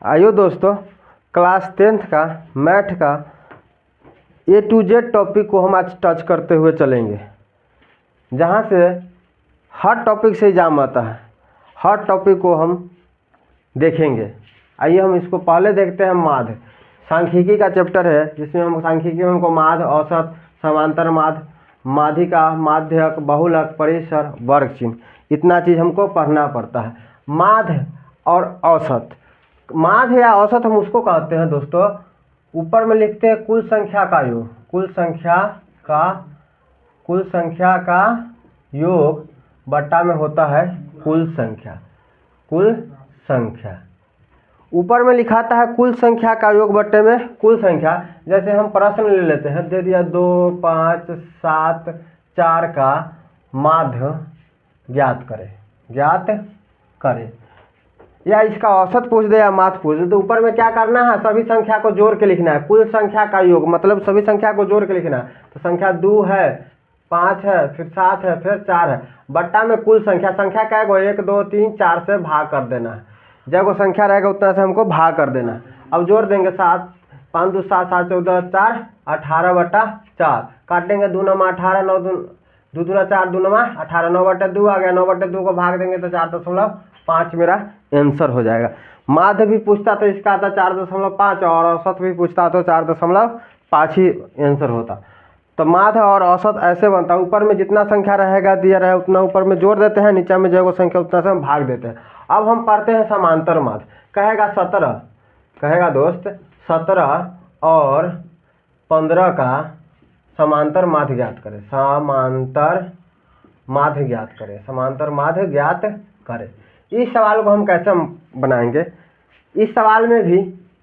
आइए दोस्तों, class 10th का मैथ का A to Z टॉपिक को हम आज टच करते हुए चलेंगे, जहाँ से हर टॉपिक से एग्जाम आता है। हर टॉपिक को हम देखेंगे। आइए हम इसको पहले देखते हैं। माध्य सांख्यिकी का चैप्टर है, जिसमें हम सांख्यिकी में हमको माध्य, औसत, समांतर माध्य, माध्यिका, माध्यक, बहुलक, परिसर, वर्ग चिन्ह, इतना चीज़ हमको पढ़ना पड़ता है। माध्य और औसत, माध्य या औसत हम उसको कहते हैं दोस्तों, ऊपर में लिखते हैं कुल संख्या का योग। कुल संख्या का योग बट्टा में होता है कुल संख्या। ऊपर में लिखाता है कुल संख्या का योग बट्टे में कुल संख्या। जैसे हम प्रश्न ले लेते हैं, दे दिया 2, 5, 7, 4 का माध्य ज्ञात करें, या इसका औसत पूछ दे या माध्य पूछ दे, तो ऊपर में क्या करना है, सभी संख्या को जोड़ के लिखना है। कुल संख्या का योग मतलब सभी संख्या को जोड़ के लिखना है। तो संख्या 2 है, 5 है, फिर 7 है, फिर 4 है, बट्टा में कुल संख्या क्या है, 1, 2, 3, 4 से भाग कर देना है। जब वो संख्या रहेगा उतना से हमको भाग कर देना है। अब जोड़ देंगे 7, 5 2 7, 7 14 4, 18/4 काटेंगे। 2 9 18, 9 2 2 4, 2 9 18, 9/2 आ गया। 9/2 को भाग देंगे तो 4.5 मेरा आंसर हो जाएगा। माध्य भी पूछता तो इसका आता 4.5 और औसत भी पूछता तो 4.5 ही आंसर होता। तो माध्य और औसत ऐसे बनता है, ऊपर में जितना संख्या रहेगा दिया रहे उतना ऊपर में जोड़ देते हैं, नीचे में जो संख्या उतना से हम भाग देते हैं। अब हम पढ़ते हैं समांतर माध्य। कहेगा 17 और 15 का समांतर माध्य ज्ञात करें। समांतर माध्य ज्ञात करें। इस सवाल को हम कैसे बनाएंगे? इस सवाल में भी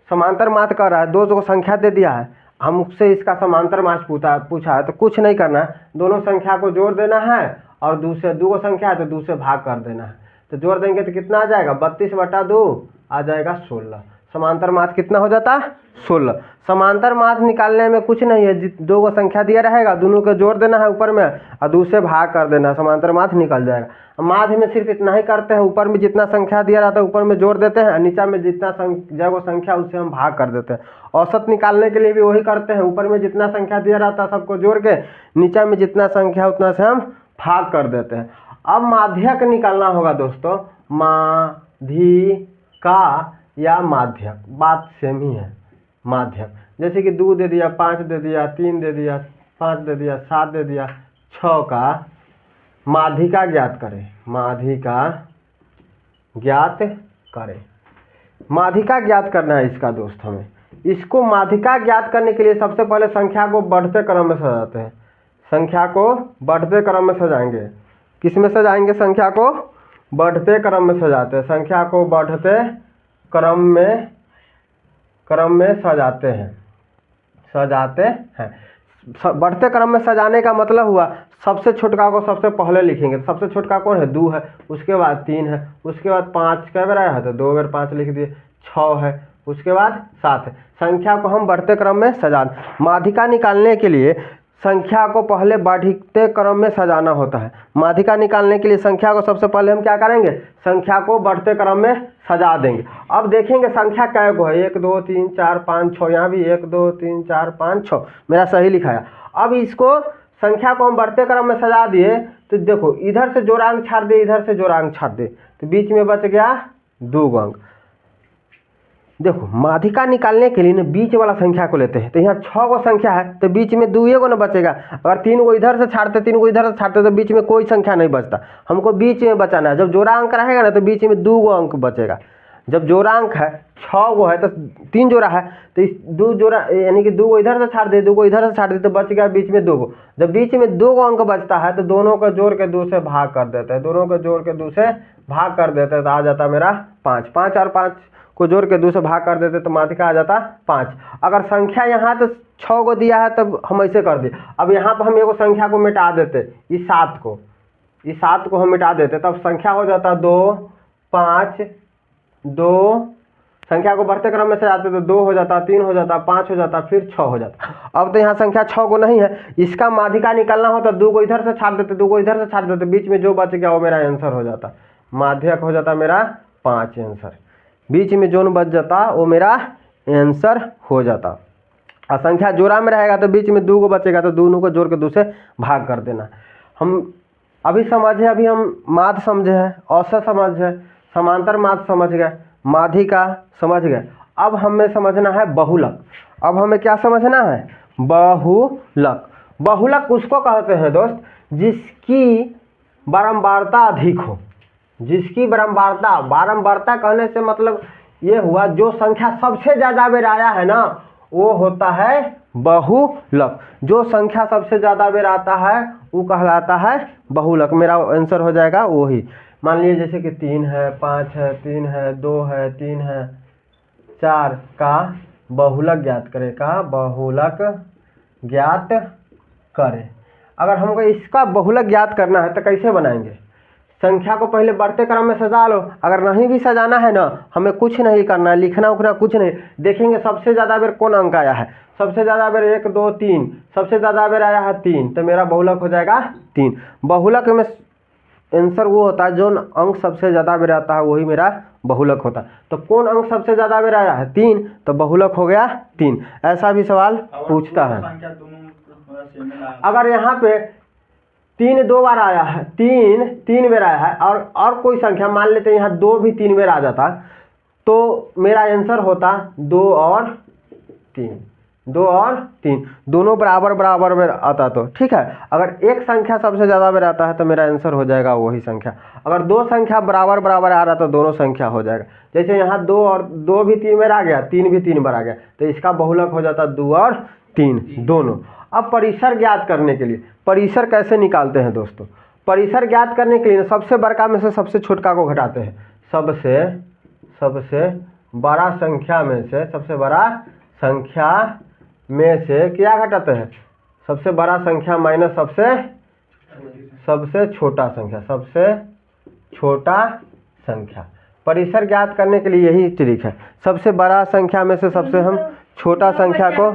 समांतर माध्य कर रहा है, दो संख्या दे दिया है, हमसे इसका समांतर माध्य पूछा है। तो कुछ नहीं करना है, दोनों संख्या को जोड़ देना है और दूसरे दो संख्या है तो दूसरे भाग कर देना है। तो जोड़ देंगे तो कितना आ जाएगा, 32/2 आ जाएगा 16। समांतर माध्य कितना हो जाता है, 16। समांतर माध्य निकालने में कुछ नहीं है, दो को संख्या दिया रहेगा, दोनों को जोड़ देना है ऊपर में और दूसरे भाग कर देना, समांतर माध्य निकल जाएगा। माध्य में सिर्फ इतना ही करते हैं, ऊपर में जितना संख्या दिया रहता है ऊपर में जोड़ देते हैं, नीचे में जितना जगह संख्या उससे हम भाग कर देते हैं। औसत निकालने के लिए भी वही करते हैं, ऊपर में जितना संख्या दिया रहता है सबको जोड़ के, नीचे में जितना संख्या उतना से हम भाग कर देते हैं। अब माध्यक निकालना होगा दोस्तों, माध्यिका या माध्यक, बात सेम ही है। माध्यक जैसे कि 2 दे दिया, 5 दे दिया, 3 दे दिया, 5 दे दिया, 7 दे दिया, 6 का माध्यिका ज्ञात करें। माध्यिका ज्ञात करना है इसका दोस्त हमें। इसको माध्यिका ज्ञात करने के लिए सबसे पहले संख्या को बढ़ते क्रम में सजाते हैं। संख्या को बढ़ते क्रम में सजाएंगे। किस में सजाएंगे? संख्या को बढ़ते क्रम में सजाते हैं। संख्या को बढ़ते क्रम में सजाते हैं। बढ़ते क्रम में सजाने का मतलब हुआ, सबसे छोटका को सबसे पहले लिखेंगे। सबसे छोटका कौन है? 2 है, उसके बाद 3 है, उसके बाद 5 कै बार आया है तो 2 बार 5 लिख दिए, 6 है, उसके बाद 7 है। संख्या को हम बढ़ते क्रम में सजाना। माध्यिका निकालने के लिए संख्या को पहले बढ़ते क्रम में सजाना होता है। माध्यिका निकालने के लिए संख्या को सबसे पहले हम क्या करेंगे, संख्या को बढ़ते क्रम में सजा देंगे। अब देखेंगे संख्या कै को है, 1 2 3 4 5 6, यहाँ भी 1 2 3 4 5 6 मेरा सही लिखाया। अब इसको संख्या को हम बढ़ते क्रम में सजा दिए तो देखो, इधर से जोड़ांक छाड़ दे, इधर से जोड़ांक छाड़ दे, तो बीच में बच गया 2 अंक। देखो, माध्यिका निकालने के लिए ना बीच वाला संख्या को लेते हैं, तो यहाँ 6 को संख्या है तो बीच में 2 को ना बचेगा। अगर 3 को इधर से छाड़ते, 3 को इधर से छाड़ते तो बीच में कोई संख्या नहीं बचता, हमको बीच में बचाना है। जब जोड़ा अंक रहेगा ना तो बीच में 2 अंक बचेगा। जब जोड़ा अंक है 6 को है तो 3 जोड़ा है, तो इस 2 जोड़ा यानी कि 2 को इधर से छाड़ दे, 2 को इधर से छाड़ दे तो बच गया बीच में 2 को। जब बीच में 2 अंक बचता है तो दोनों को जोड़ के 2 से भाग कर देते हैं। दोनों को जोड़ के 2 से भाग कर देते हैं तो आ जाता मेरा 5। 5 और 5 को जोड़ के 2 से भाग कर देते तो माध्यिका आ जाता 5। अगर संख्या यहाँ तो 6 को दिया है तब हम ऐसे कर दिए। अब यहाँ पर हम एगो संख्या को मिटा देते, इस 7 को हम मिटा देते, तब संख्या हो जाता 2 5 2। संख्या को बढ़ते क्रम में से जाते तो 2 हो जाता, 3 हो जाता, 5 हो जाता, फिर 6 हो जाता। अब तो यहाँ संख्या 6 को नहीं है, इसका माध्यिका निकालना होता, 2 को इधर से छाड़ देते, 2 को इधर से छाड़ देते, बीच में जो बच गया वो मेरा आंसर हो जाता। माध्यक हो जाता मेरा 5 आंसर। बीच में जोन बच जाता वो मेरा आंसर हो जाता। और संख्या जोड़ा में रहेगा तो बीच में 2 को बचेगा तो दोनों को जोड़ के 2 से भाग कर देना। हम अभी समझे, अभी हम माध्य समझे हैं, औसत समझे, समांतर माध्य समझ गए, माध्यिका समझ गए। अब हमें समझना है बहुलक। अब हमें क्या समझना है? बहुलक। बहुलक उसको कहते हैं दोस्त जिसकी बारंबारता अधिक हो। जिसकी बारंबारता, बारंबारता कहने से मतलब ये हुआ जो संख्या सबसे ज्यादा बेर आया है ना वो होता है बहुलक। जो संख्या सबसे ज्यादा बेर आता है वो कहलाता है बहुलक। मेरा आंसर हो जाएगा वही। मान लीजिए जैसे कि 3 है, 5 है, 3 है, 2 है, 3 है, 4 का बहुलक ज्ञात करें, का बहुलक ज्ञात करें। अगर हमको इसका बहुलक ज्ञात करना है तो कैसे बनाएंगे? संख्या को पहले बढ़ते क्रम में सजा लो। अगर नहीं भी सजाना है ना, हमें कुछ नहीं करना है, लिखना उखना कुछ नहीं। देखेंगे सबसे ज़्यादा बेर कौन अंक आया है। सबसे ज़्यादा बेर 1 2 3, सबसे ज़्यादा बेर आया है 3, तो मेरा बहुलक हो जाएगा 3। बहुलक में आंसर वो होता है जो अंक सबसे ज़्यादा बेर आता है वही मेरा बहुलक होता है। तो कौन अंक सबसे ज़्यादा बेर आया है? 3, तो बहुलक हो गया 3। ऐसा भी सवाल पूछता है। अगर यहाँ पे 3 2 बार आया है, 3 बेर आया है और कोई संख्या मान लेते हैं यहाँ 2 भी 3 बेर आ जाता तो मेरा आंसर होता 2 और 3। 2 और 3 दोनों बराबर बराबर में आता तो ठीक है। अगर एक संख्या सबसे ज़्यादा बेर आता है तो मेरा आंसर हो जाएगा वही संख्या। अगर 2 संख्या बराबर बराबर आ रहा तो दोनों संख्या हो जाएगा। जैसे यहाँ 2 और 2 भी 3 बार आ गया, 3 भी 3 बार आ गया, तो इसका बहुलक हो जाता 2 और 3 दोनों। अब परिसर ज्ञात करने के लिए परिसर कैसे निकालते हैं दोस्तों? परिसर ज्ञात करने के लिए सबसे बड़का में से सबसे छोटका को घटाते हैं। सबसे बड़ा संख्या में से सबसे बड़ा संख्या में से क्या घटाते हैं? सबसे बड़ा संख्या माइनस सबसे छोटा संख्या, सबसे छोटा संख्या। परिसर ज्ञात करने के लिए यही ट्रिक है। सबसे बड़ा संख्या में से सबसे हम छोटा संख्या को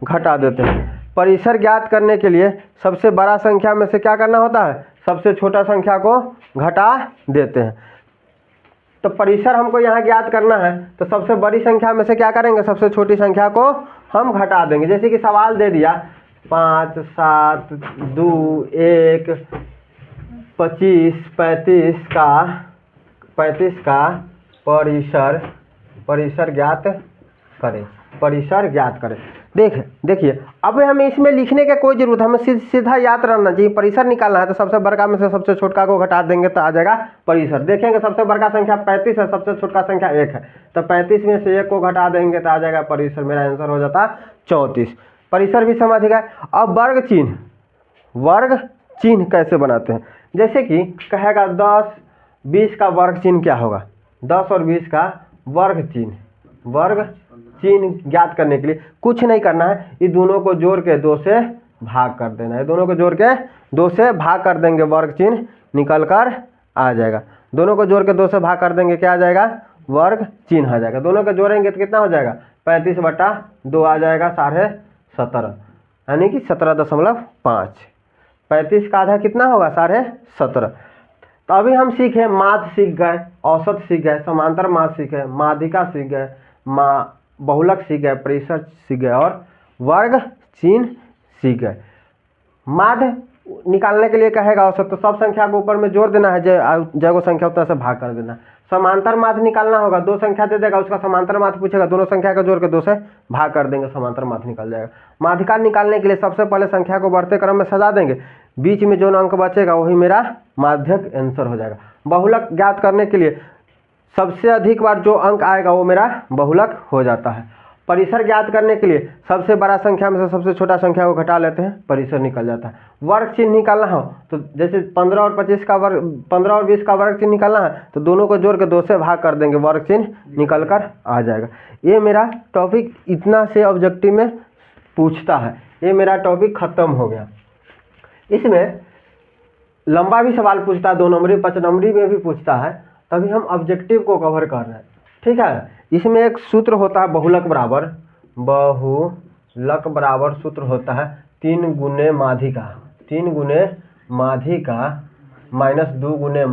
घटा देते हैं। परिसर ज्ञात करने के लिए सबसे बड़ा संख्या में से क्या करना होता है? सबसे छोटा संख्या को घटा देते हैं। तो परिसर हमको यहाँ ज्ञात करना है तो सबसे बड़ी संख्या में से क्या करेंगे? सबसे छोटी संख्या को हम घटा देंगे। जैसे कि सवाल दे दिया 5 7 2 1 25 35 का परिसर ज्ञात करें। परिसर ज्ञात करें। देखिए अब हमें इसमें लिखने का कोई जरूरत, हमें सीधा याद रहना चाहिए। परिसर निकालना है तो सबसे बड़का में से सबसे छोटका को घटा देंगे तो आ जाएगा परिसर। देखेंगे सबसे बड़का संख्या 35 है, सबसे छोटका संख्या 1 है, तो 35 में से 1 को घटा देंगे तो आ जाएगा परिसर। मेरा आंसर हो जाता 34। परिसर भी समझ गए। अब वर्ग चिन्ह कैसे बनाते हैं? जैसे कि कहेगा 10 20 का वर्ग चिन्ह क्या होगा? 10 और 20 का वर्ग चिन्ह ज्ञात करने के लिए कुछ नहीं करना है, ये दोनों को जोड़ के 2 से भाग कर देना है। दोनों को जोड़ के 2 से भाग कर देंगे, वर्ग चिन्ह निकल कर आ जाएगा। दोनों को जोड़ के 2 से भाग कर देंगे, क्या आ जाएगा? वर्ग चिन्ह आ जाएगा। दोनों को जोड़ेंगे तो कितना हो जाएगा? 35/2 आ जाएगा 17.5, यानी कि 17.5। 35 का आधा कितना होगा? 17.5। तो अभी हम सीखे माध्य सीख गए, औसत सीख गए, समांतर माध्य सीख गए, माध्यिका सीख गए, बहुलक सीख गए, परिसर सीख गए और वर्ग चिन्ह सीख गए। माध्य निकालने के लिए कहेगा औसत, तो सब संख्या को ऊपर में जोड़ देना है, जगह संख्या उतना से भाग कर देना। समांतर माध्य निकालना होगा, 2 संख्या दे देगा, उसका समांतर माध्य पूछेगा, दोनों संख्या को जोड़ के 2 से भाग कर देंगे, समांतर माध्य निकल जाएगा। माध्यिका निकालने के लिए सबसे पहले संख्या को बढ़ते क्रम में सजा देंगे, बीच में जो अंक बचेगा वही मेरा माध्यक आंसर हो जाएगा। बहुलक ज्ञात करने के लिए सबसे अधिक बार जो अंक आएगा वो मेरा बहुलक हो जाता है। परिसर ज्ञात करने के लिए सबसे बड़ा संख्या में से सबसे छोटा संख्या को घटा लेते हैं, परिसर निकल जाता है। वर्ग चिन्ह निकालना हो तो जैसे 15 और 20 का वर्ग चिन्ह निकालना है तो दोनों को जोड़ के 2 से भाग कर देंगे, वर्ग चिन्ह निकल कर आ जाएगा। ये मेरा टॉपिक इतना से ऑब्जेक्टिव में पूछता है। ये मेरा टॉपिक खत्म हो गया। इसमें लंबा भी सवाल पूछता है, 2 नंबरी 5 नंबरी में भी पूछता है, तभी हम ऑब्जेक्टिव को कवर कर रहे हैं। ठीक है। इसमें एक सूत्र होता है बहुलक बराबर सूत्र होता है 3 गुने माध्यिका माइनस 2 गुने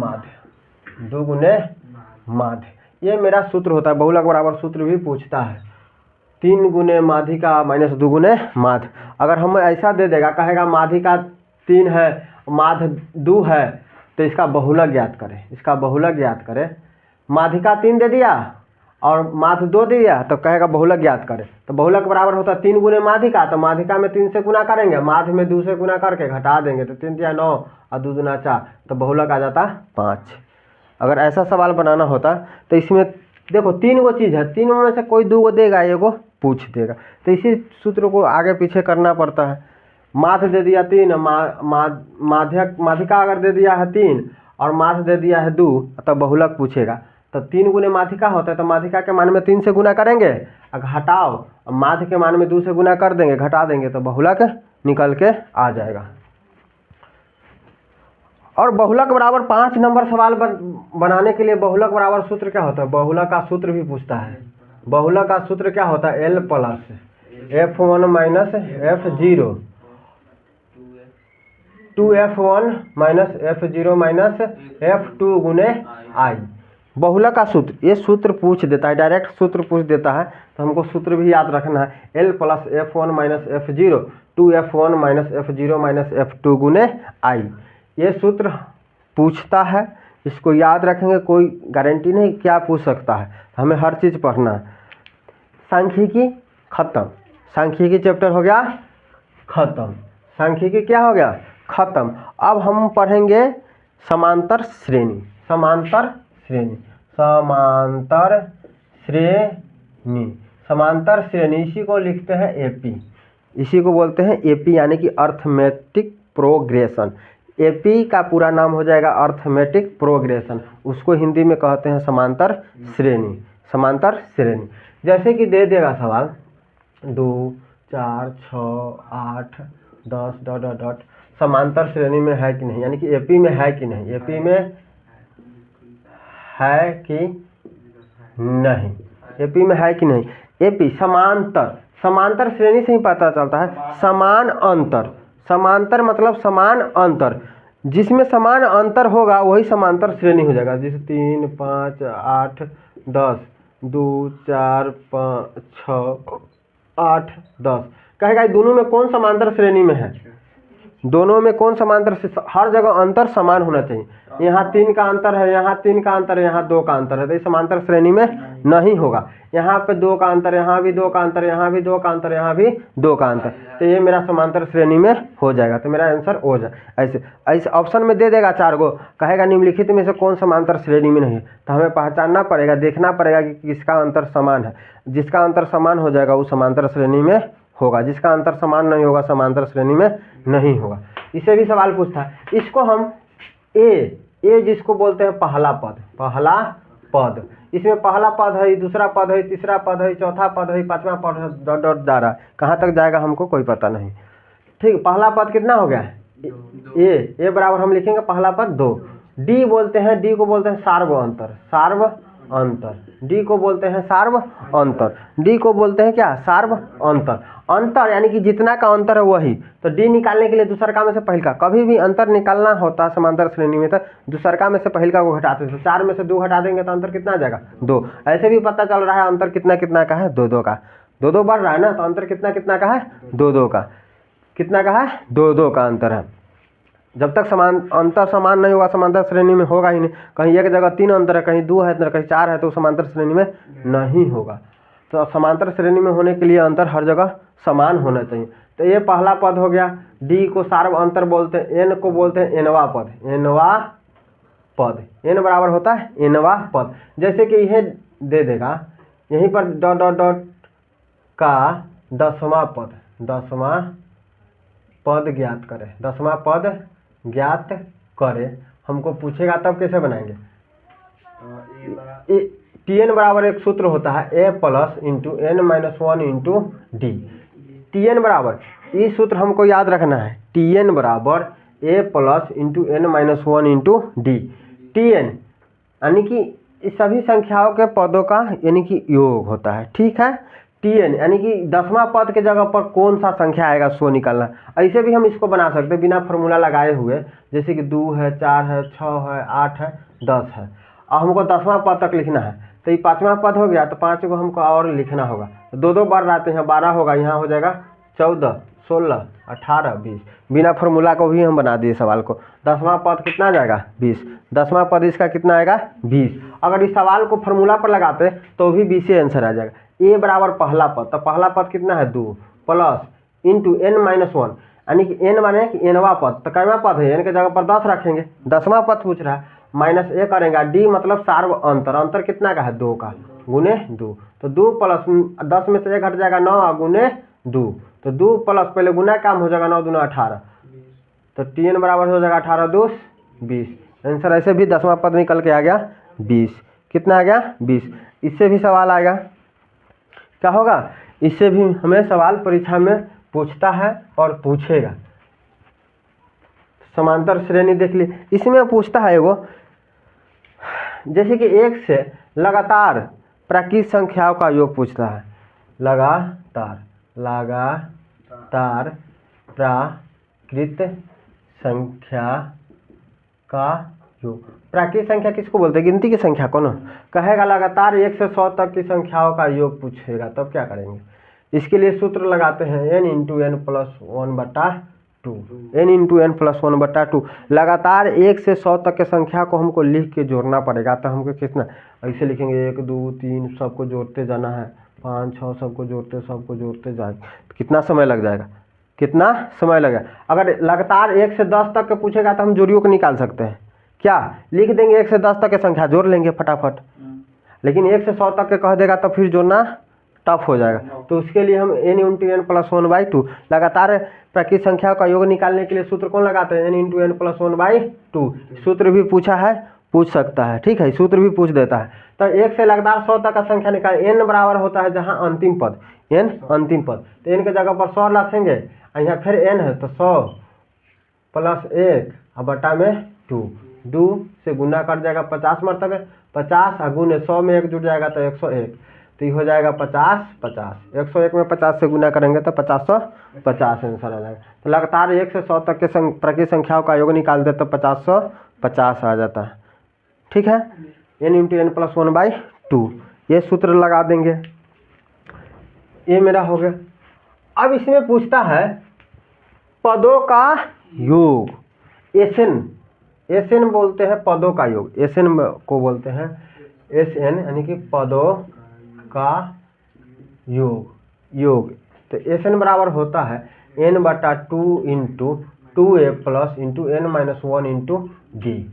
माध्य। ये मेरा सूत्र होता है। बहुलक बराबर सूत्र भी पूछता है 3 गुने माध्यिका माइनस 2 गुने माध्य। अगर हम ऐसा दे देगा, कहेगा माध्यिका 3 है माध्य 2 है, तो इसका बहुलक ज्ञात करें। इसका बहुलक ज्ञात करें। माध्यिका 3 दे दिया और माध्य 2 दे दिया, तो कहेगा बहुलक ज्ञात करें। तो बहुलक बराबर होता है 3 गुने माध्यिका, तो माध्यिका में 3 से गुना करेंगे, माध्य में 2 से गुना करके घटा देंगे, तो 3 या 9 और 2 दूना 4, तो बहुलक आ जाता 5। अगर ऐसा सवाल बनाना होता तो इसमें देखो 3 गो चीज़ है, तीनों में से कोई 2 गो देगा, एगो पूछ देगा, तो इसी सूत्र को आगे पीछे करना पड़ता है। माध्य दे दिया 3, माध्यिका अगर दे दिया है 3 और माध्य दे दिया है 2, तब बहुलक पूछेगा। तो 3 गुने माध्यिका होता है, तो माध्यिका के मान में 3 से गुना करेंगे और घटाओ, माध्य के मान में 2 से गुना कर देंगे, घटा देंगे, तो बहुलक निकल के आ जाएगा। और बहुलक बराबर 5 नंबर सवाल बनाने के लिए बहुलक बराबर सूत्र क्या होता है? बहुलक का सूत्र भी पूछता है। बहुलक का सूत्र क्या होता है? L plus F1 minus F0 2F1 minus F0 minus F2 गुने I। बहुलक का सूत्र, ये सूत्र पूछ देता है, डायरेक्ट सूत्र पूछ देता है, तो हमको सूत्र भी याद रखना है। L plus F1 minus F0 2F1 minus F0 minus F2 गुने I। ये सूत्र पूछता है, इसको याद रखेंगे, कोई गारंटी नहीं क्या पूछ सकता है, हमें हर चीज़ पढ़ना है। सांख्यिकी खत्म, सांख्यिकी चैप्टर हो गया खत्म, सांख्यिकी क्या हो गया खत्म। अब हम पढ़ेंगे समांतर श्रेणी। समांतर श्रेणी, समांतर श्रेणी, समांतर श्रेणी, इसी को लिखते हैं एपी, इसी को बोलते हैं एपी, यानी कि अर्थमेटिक प्रोग्रेशन। एपी का पूरा नाम हो जाएगा अर्थमेटिक प्रोग्रेशन, उसको हिंदी में कहते हैं समांतर श्रेणी। समांतर श्रेणी जैसे कि दे देगा सवाल 2 4 6 8 10 डॉट डॉट डॉट, समांतर श्रेणी में है कि नहीं, यानी कि एपी में है कि नहीं, एपी में है कि नहीं, एपी में है कि नहीं। एपी समांतर, समांतर श्रेणी से ही पता चलता है। समान अंतर, समांतर मतलब समान अंतर, जिसमें समान अंतर होगा वही समांतर श्रेणी हो जाएगा। जैसे 3 5 8 10 2 4 5 6 8 10, कहेगा दोनों में कौन समांतर श्रेणी में है, दोनों में कौन समांतर से, हर जगह अंतर समान होना चाहिए। यहाँ 3 का अंतर है, यहाँ 3 का अंतर है, यहाँ 2 का अंतर है, तो ये समांतर श्रेणी में नहीं होगा। यहाँ पे 2 का अंतर, यहाँ भी 2 का अंतर, यहाँ भी 2 का अंतर, यहाँ भी 2 का अंतर, तो ये मेरा समांतर श्रेणी में हो जाएगा। तो मेरा आंसर हो जाए ऐसे ऐसे ऑप्शन में दे देगा 4 गो, कहेगा निम्नलिखित में से कौन समांतर श्रेणी में नहीं है, तो हमें पहचानना पड़ेगा, देखना पड़ेगा कि किसका अंतर समान है। जिसका अंतर समान हो जाएगा वो समांतर श्रेणी में होगा, जिसका अंतर समान नहीं होगा समांतर श्रेणी में नहीं होगा। इसे भी सवाल पूछता है। इसको हम ए जिसको बोलते हैं पहला पद, पहला पद, इसमें पहला पद है, दूसरा पद है, तीसरा पद है, चौथा पद है, पांचवा पद है, डॉट डॉट जा रहा है, कहाँ तक जाएगा हमको कोई पता नहीं। ठीक, पहला पद कितना हो गया? ए बराबर हम लिखेंगे पहला पद 2। डी बोलते हैं, डी को बोलते हैं सार्व अंतर, सार्व अंतर, डी को बोलते हैं सार्व अंतर, डी को बोलते हैं क्या? सार्व अंतर। अंतर यानी कि जितना का अंतर है वही, तो डी निकालने के लिए दूसरका में से पहिलका, कभी भी अंतर निकालना होता है समांतर श्रेणी में तो दूसरका में से पहिलका को घटाते हैं, तो 4 में से 2 घटा देंगे तो अंतर कितना आ जाएगा? 2। ऐसे भी पता चल रहा है अंतर कितना कितना का है? 2-2 का, 2-2 बढ़ रहा है ना, तो अंतर कितना कितना का है? 2-2 का, कितना का है? 2-2 का अंतर है। जब तक समान अंतर समान नहीं होगा समांतर श्रेणी में होगा ही नहीं। कहीं एक जगह 3 अंतर है, कहीं 2 है, कहीं 4 है, तो समांतर श्रेणी में नहीं होगा। तो समांतर श्रेणी में होने के लिए अंतर हर जगह समान होना चाहिए। तो ये पहला पद हो गया। डी को सार्व अंतर बोलते हैं, एन को बोलते हैं एनवा पद, एनवा पद, एन बराबर होता है एनवा पद। जैसे कि यह दे देगा यहीं पर डॉट डॉट डॉट का 10वां पद, 10वां पद ज्ञात करें, 10वां पद ज्ञात करें, हमको पूछेगा तब कैसे बनाएंगे? टी एन बराबर एक सूत्र होता है A plus into N minus 1 into D. T N बराबर, ये सूत्र हमको याद रखना है, टी एन बराबर A plus into N minus 1 into D. T N यानी कि इस सभी संख्याओं के पदों का यानी कि योग होता है, ठीक है। टी एन यानी कि 10वां पद के जगह पर कौन सा संख्या आएगा सो निकालना। ऐसे भी हम इसको बना सकते हैं बिना फॉर्मूला लगाए हुए, जैसे कि 2 है, 4 है, 6 है, 8 है, 10 है, और हमको 10वां पद तक लिखना है। तो ये पाँचवा पद हो गया, तो 5 को हमको और लिखना होगा, तो 2 बार रहते हैं, 12 होगा, यहाँ हो जाएगा 14, 16, 18, 20। बिना फॉर्मूला को भी हम बना दिए सवाल को। 10वां पद कितना आ जाएगा 20, 10वां पद इसका कितना आएगा 20। अगर इस सवाल को फॉर्मूला पर लगाते तो भी 20 ही आंसर आ जाएगा। ए बराबर पहला पद, तो पहला पद कितना है 2 प्लस इंटू n-1, यानी कि n माने कि nवां पद, तो कैवा पद है, n के जगह पर 10 रखेंगे, 10वां पद पूछ रहा है, माइनस ए करेंगे, डी मतलब सार्व अंतर, अंतर कितना का है 2 का, गुने 2, तो 2 प्लस 10 में से 1 घट जाएगा 9 गुने 2, तो 2 प्लस पहले गुना काम हो जाएगा 9 दूना 18, तो tn बराबर हो जाएगा 18 2 20। आंसर ऐसे भी 10वां पद निकल के आ गया 20। कितना आ गया 20। इससे भी सवाल आएगा, क्या होगा, इससे भी हमें सवाल परीक्षा में पूछता है और पूछेगा। समांतर श्रेणी देख ली, इसमें पूछता है वो, जैसे कि 1 से लगातार प्राकृत संख्याओं का योग पूछता है, लगातार प्राकृत संख्या का योग। प्राकृत संख्या किसको बोलते हैं, गिनती की संख्या को ना, कहेगा लगातार 1 से 100 तक की संख्याओं का योग पूछेगा, तब क्या करेंगे, इसके लिए सूत्र लगाते हैं n into n plus 1/2, n into n plus 1/2। लगातार 1 से 100 तक के संख्या को हमको लिख के जोड़ना पड़ेगा, तो हमको कितना ऐसे लिखेंगे 1 2 3 सबको जोड़ते जाना है, 5 6 सबको जोड़ते जाए, तो कितना समय लग जाएगा, कितना समय लगेगा। अगर लगातार 1 से 10 तक के पूछेगा तो हम जोड़ियों को निकाल सकते हैं, क्या लिख देंगे 1 से 10 तक की संख्या जोड़ लेंगे फटाफट, लेकिन 1 से 100 तक के कह देगा तो फिर जोड़ना टफ हो जाएगा, तो उसके लिए हम n इंटू n प्लस 1/2, लगातार प्राकृत संख्याओं का योग निकालने के लिए सूत्र कौन लगाते हैं, n इंटू n प्लस 1/2। सूत्र भी पूछा है, पूछ सकता है, ठीक है, सूत्र भी पूछ देता है। तो 1 से लगातार 100 तक का संख्या निकाल, n बराबर होता है जहाँ अंतिम पद, n अंतिम पद, तो n के जगह पर 100 रखेंगे, यहाँ फिर n है तो 100 प्लस 1 और बटा में 2 से गुना कर जाएगा 50 मरतबे, 50 और गुने 100 में 1 जुड़ जाएगा तो 101, तो ये हो जाएगा 50 50, 101 में 50 से गुना करेंगे तो 50 आंसर आ जाएगा। तो लगातार 1 से 100 तक के प्राकृत संख्याओं का योग निकाल दे तो 50 आ जाता है, ठीक है। n इंटू n प्लस 1/2 ये सूत्र लगा देंगे, ये मेरा हो गया। अब इसमें पूछता है पदों का योग, एसएन बोलते हैं पदों का योग, एसएन को बोलते हैं एसएन यानी कि पदों का योग। तो एसएन बराबर होता है n/2 into 2a plus into n-1 into D.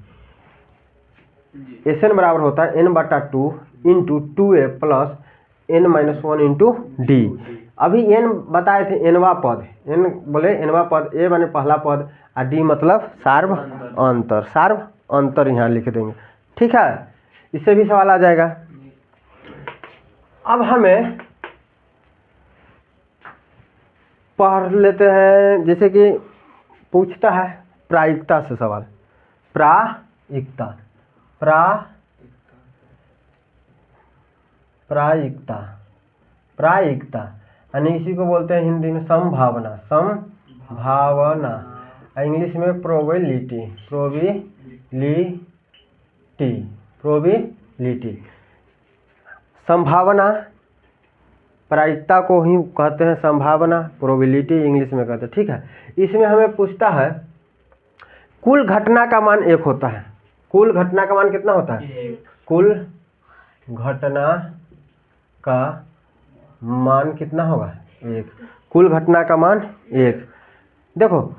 S N बराबर होता है n/2 into 2a plus n-1 into D. अभी n बताए थे nवा पद, n बोले nवा पद, a माने पहला पद और d मतलब सार्व अंतर यहाँ लिख देंगे, ठीक है। इससे भी सवाल आ जाएगा। अब हमें पढ़ लेते हैं, जैसे कि पूछता है प्रायिकता से सवाल, प्रायिकता यानी इसी को बोलते हैं हिंदी में संभावना, इंग्लिश में प्रोबेबिलिटी। संभावना, प्रायिकता को ही कहते हैं संभावना, प्रोबेबिलिटी इंग्लिश में कहते हैं, ठीक है। इसमें हमें पूछता है कुल घटना का मान 1 होता है, कुल घटना का मान कितना होता है, कुल घटना का मान कितना होगा 1, कुल घटना का मान 1। देखो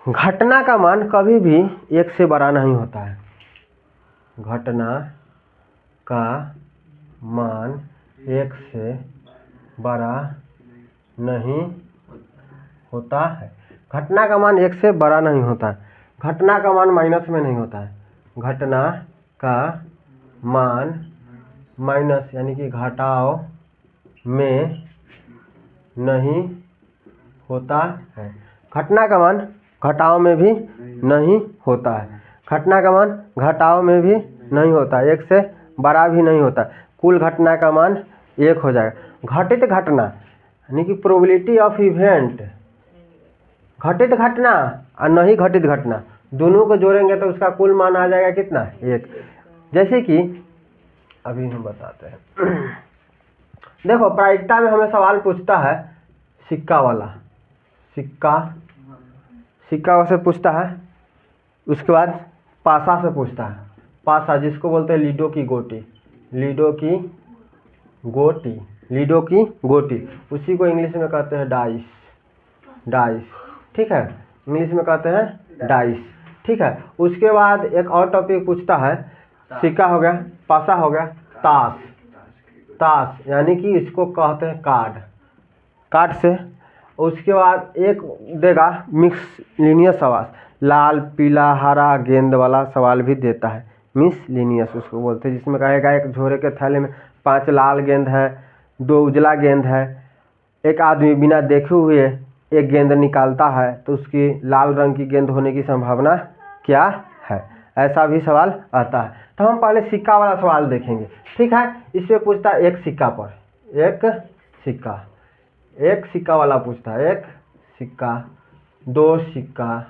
घटना का मान कभी भी 1 से बड़ा नहीं होता है, घटना का मान 1 से बड़ा नहीं होता है, घटना का मान 1 से बड़ा नहीं होता है, घटना का मान माइनस में नहीं होता है, घटना का मान माइनस यानी कि घटाव में नहीं होता है, घटना का मान घटाव में भी नहीं होता है, घटना का मान घटाव में भी नहीं होता है, 1 से बड़ा भी नहीं होता, कुल घटना का मान 1 हो जाएगा। घटित घटना यानी कि प्रोबेबिलिटी ऑफ इवेंट, घटित घटना और नहीं घटित घटना दोनों को जोड़ेंगे तो उसका कुल मान आ जाएगा कितना 1। जैसे कि अभी हम बताते हैं। देखो प्रायिकता में हमें सवाल पूछता है सिक्का वाला, सिक्का से पूछता है। उसके बाद पासा से पूछता है, पासा जिसको बोलते हैं लीडो की गोटी, उसी को इंग्लिश में कहते हैं डाइस। ठीक है, इंग्लिश में कहते हैं डाइस। ठीक है, उसके बाद एक और टॉपिक पूछता है, सिक्का हो गया, पासा हो गया, ताश यानी कि इसको कहते हैं कार्ड से। उसके बाद एक देगा मिसलिनियस सवाल, लाल पीला हरा गेंद वाला सवाल भी देता है, मिसलिनियस उसको बोलते हैं, जिसमें कहेगा एक झोरे के थैले में 5 लाल गेंद है, 2 उजला गेंद है, एक आदमी बिना देखे हुए एक गेंद निकालता है तो उसकी लाल रंग की गेंद होने की संभावना क्या है, ऐसा भी सवाल आता है। तो हम पहले सिक्का वाला सवाल देखेंगे। ठीक है, इसमें पूछता है एक सिक्का वाला पूछता है, एक सिक्का, 2 सिक्का,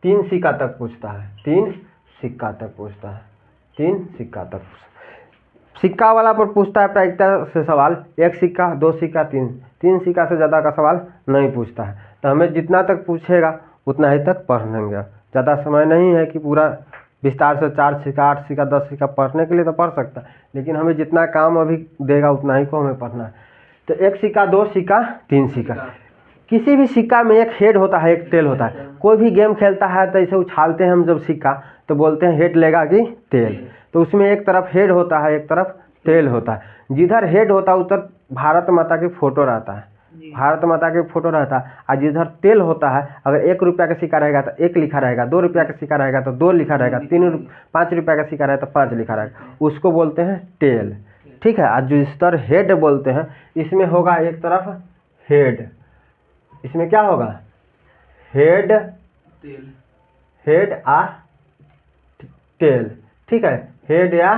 3 सिक्का तक पूछता है, 3 सिक्का तक। सिक्का वाला पर पूछता है प्रायिकता से सवाल, 1 सिक्का, 2 सिक्का, 3 सिक्का से ज़्यादा का सवाल नहीं पूछता है। तो हमें जितना तक पूछेगा उतना ही तक पढ़ लेंगे। ज़्यादा समय नहीं है कि पूरा विस्तार से 4 सिक्का, 8 सिक्का, 10 सिक्का पढ़ने के लिए तो पढ़ सकता है, लेकिन हमें जितना काम अभी देगा उतना ही को हमें पढ़ना है। तो 1 सिक्का, 2 सिक्का, 3 सिक्का। किसी भी सिक्का में एक हेड होता है, एक टेल होता है। कोई भी गेम खेलता है तो इसे उछालते हैं हम जब सिक्का, तो बोलते हैं हेड लेगा कि टेल। तो उसमें एक तरफ हेड होता है, एक तरफ टेल होता है। जिधर हेड होता है उधर भारत माता की फोटो रहता है, और जिधर टेल होता है, अगर 1 रुपया का सिक्का रहेगा तो 1 लिखा रहेगा, 2 रुपया का सिक्का रहेगा तो 2 लिखा रहेगा, 5 रुपया का सिक्का रहेगा तो 5 लिखा रहेगा, उसको बोलते हैं टेल। ठीक है, और जिस तरह हेड बोलते हैं, इसमें होगा एक तरफ हेड, इसमें क्या होगा हेड आ टेल। ठीक है, हेड या